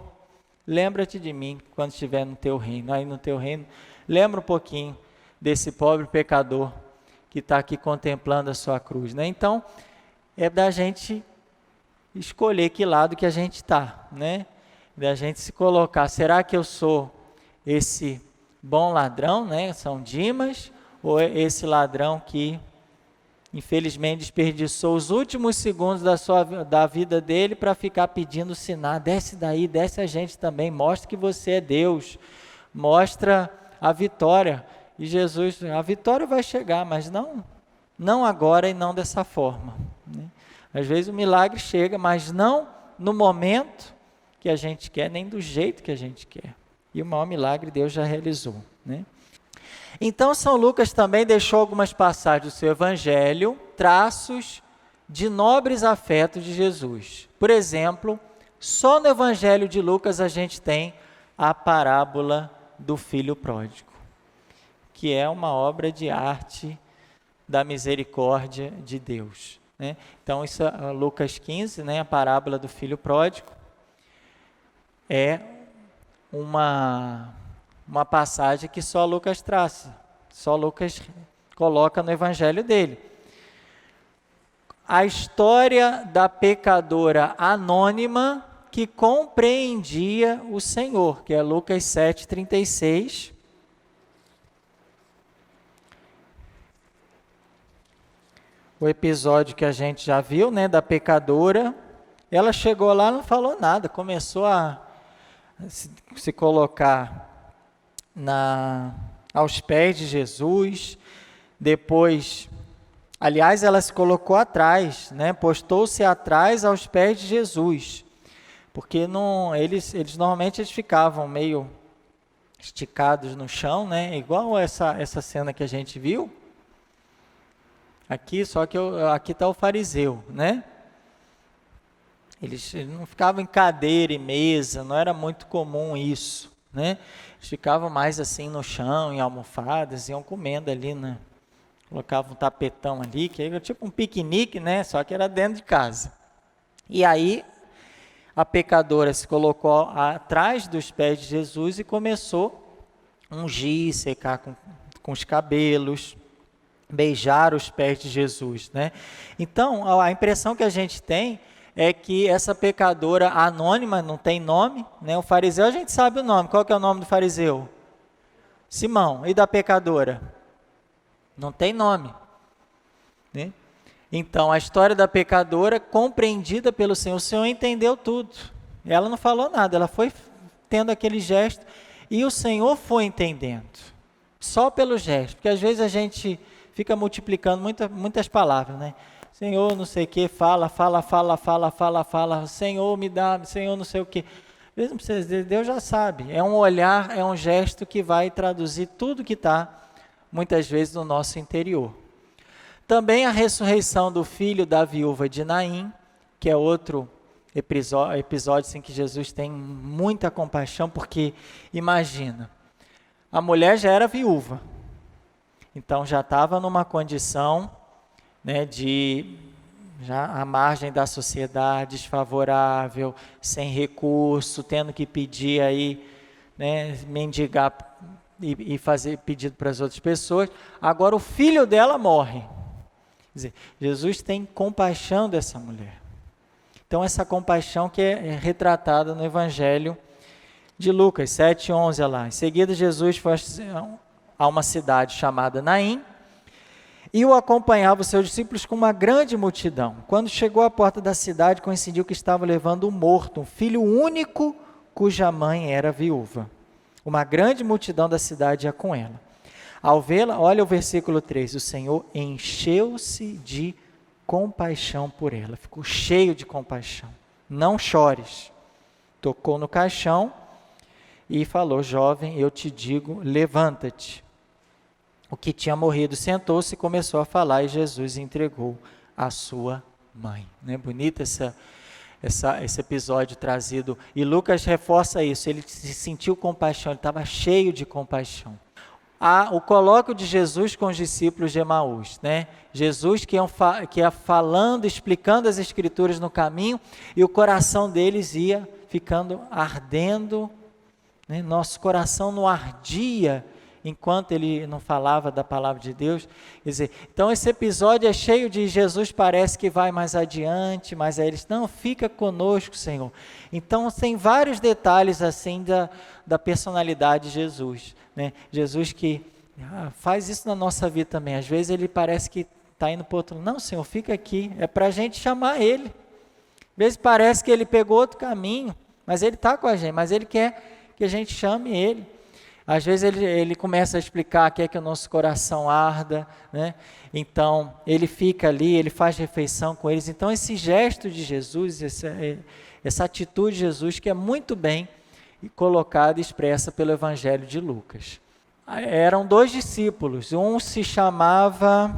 lembra-te de mim quando estiver no teu reino. Aí no teu reino, lembra um pouquinho desse pobre pecador que está aqui contemplando a sua cruz. Né? Então, é da gente escolher que lado que a gente está, né? Da gente se colocar, será que eu sou esse bom ladrão, né? São Dimas, ou é esse ladrão que infelizmente desperdiçou os últimos segundos da vida dele para ficar pedindo sinal, desce daí, desce a gente também, mostra que você é Deus, mostra a vitória. E Jesus, a vitória vai chegar, mas não agora e não dessa forma, né? Às vezes o milagre chega, mas não no momento que a gente quer, nem do jeito que a gente quer. E o maior milagre Deus já realizou, né? Então, São Lucas também deixou algumas passagens do seu evangelho, traços de nobres afetos de Jesus. Por exemplo, só no evangelho de Lucas a gente tem a parábola do filho pródigo, que é uma obra de arte da misericórdia de Deus. né? Então, isso é Lucas 15, né? A parábola do filho pródigo, é uma passagem que só Lucas traça, só Lucas coloca no evangelho dele. A história da pecadora anônima que compreendia o Senhor, que é Lucas 7,36. O episódio que a gente já viu, né, da pecadora, ela chegou lá e não falou nada, começou a se colocar aos pés de Jesus. Depois, aliás, ela se colocou atrás, né, postou-se atrás aos pés de Jesus, porque eles normalmente ficavam meio esticados no chão, né, igual essa cena que a gente viu aqui, só que aqui está o fariseu, né? Eles não ficavam em cadeira e mesa, não era muito comum isso, né? Eles ficavam mais assim no chão, em almofadas, iam comendo ali, né? Colocavam um tapetão ali, que era tipo um piquenique, né? Só que era dentro de casa. E aí, a pecadora se colocou atrás dos pés de Jesus e começou a ungir, secar com os cabelos, beijar os pés de Jesus, né? Então, a impressão que a gente tem é que essa pecadora anônima, não tem nome, né? O fariseu, a gente sabe o nome. Qual que é o nome do fariseu? Simão. E da pecadora? Não tem nome, né? Então, a história da pecadora, compreendida pelo Senhor, o Senhor entendeu tudo. Ela não falou nada, ela foi tendo aquele gesto e o Senhor foi entendendo, só pelo gesto, porque às vezes a gente fica multiplicando muitas palavras, né? Senhor, não sei o que, fala, Senhor, me dá, Senhor, não sei o que. Deus já sabe, é um olhar, é um gesto que vai traduzir tudo que está, muitas vezes, no nosso interior. Também a ressurreição do filho da viúva de Naim, que é outro episódio em que Jesus tem muita compaixão, porque, imagina, a mulher já era viúva, então já estava numa condição, né, já à margem da sociedade, desfavorável, sem recurso, tendo que pedir aí, né, mendigar e fazer pedido para as outras pessoas. Agora o filho dela morre. Quer dizer, Jesus tem compaixão dessa mulher. Então essa compaixão que é retratada no Evangelho de Lucas 7:11 lá. Em seguida Jesus foi a uma cidade chamada Naim, e o acompanhava os seus discípulos com uma grande multidão. Quando chegou à porta da cidade, coincidiu que estava levando um morto, um filho único, cuja mãe era viúva. Uma grande multidão da cidade ia com ela. Ao vê-la, olha o versículo 3, o Senhor encheu-se de compaixão por ela, ficou cheio de compaixão. Não chores. Tocou no caixão e falou: jovem, eu te digo, levanta-te. O que tinha morrido sentou-se e começou a falar, e Jesus entregou a sua mãe. Não é bonito esse episódio trazido? E Lucas reforça isso, ele se sentiu compaixão, ele estava cheio de compaixão. O colóquio de Jesus com os discípulos de Emaús, né? Jesus que ia falando, explicando as Escrituras no caminho, e o coração deles ia ficando ardendo, né? Nosso coração não ardia enquanto ele não falava da palavra de Deus. Quer dizer, então esse episódio é cheio de Jesus parece que vai mais adiante, mas aí eles, não, fica conosco, Senhor. Então tem vários detalhes assim da personalidade de Jesus, né? Jesus que faz isso na nossa vida também. Às vezes ele parece que está indo para o outro lado. Não, Senhor, fica aqui, é para a gente chamar ele. Às vezes parece que ele pegou outro caminho, mas ele está com a gente, mas ele quer que a gente chame ele. Às vezes ele começa a explicar, quer que o nosso coração arda, né? Então ele fica ali, ele faz refeição com eles. Então esse gesto de Jesus, essa atitude de Jesus, que é muito bem colocada e expressa pelo Evangelho de Lucas. Eram dois discípulos, um se chamava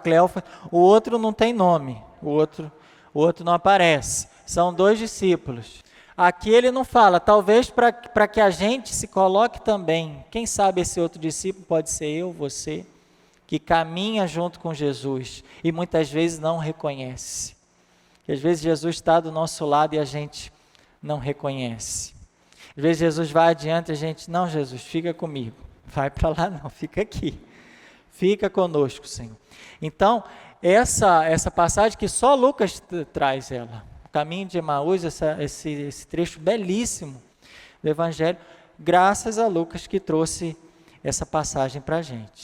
Cleófas, o outro não tem nome, o outro não aparece. São dois discípulos. Aqui ele não fala, talvez para que a gente se coloque também. Quem sabe esse outro discípulo pode ser eu, você, que caminha junto com Jesus e muitas vezes não reconhece. Que às vezes Jesus está do nosso lado e a gente não reconhece. Às vezes Jesus vai adiante e a gente, não, Jesus, fica comigo. Vai para lá não, fica aqui. Fica conosco, Senhor. Então, essa passagem que só Lucas traz ela. O caminho de Emaús, esse trecho belíssimo do Evangelho, graças a Lucas que trouxe essa passagem para a gente.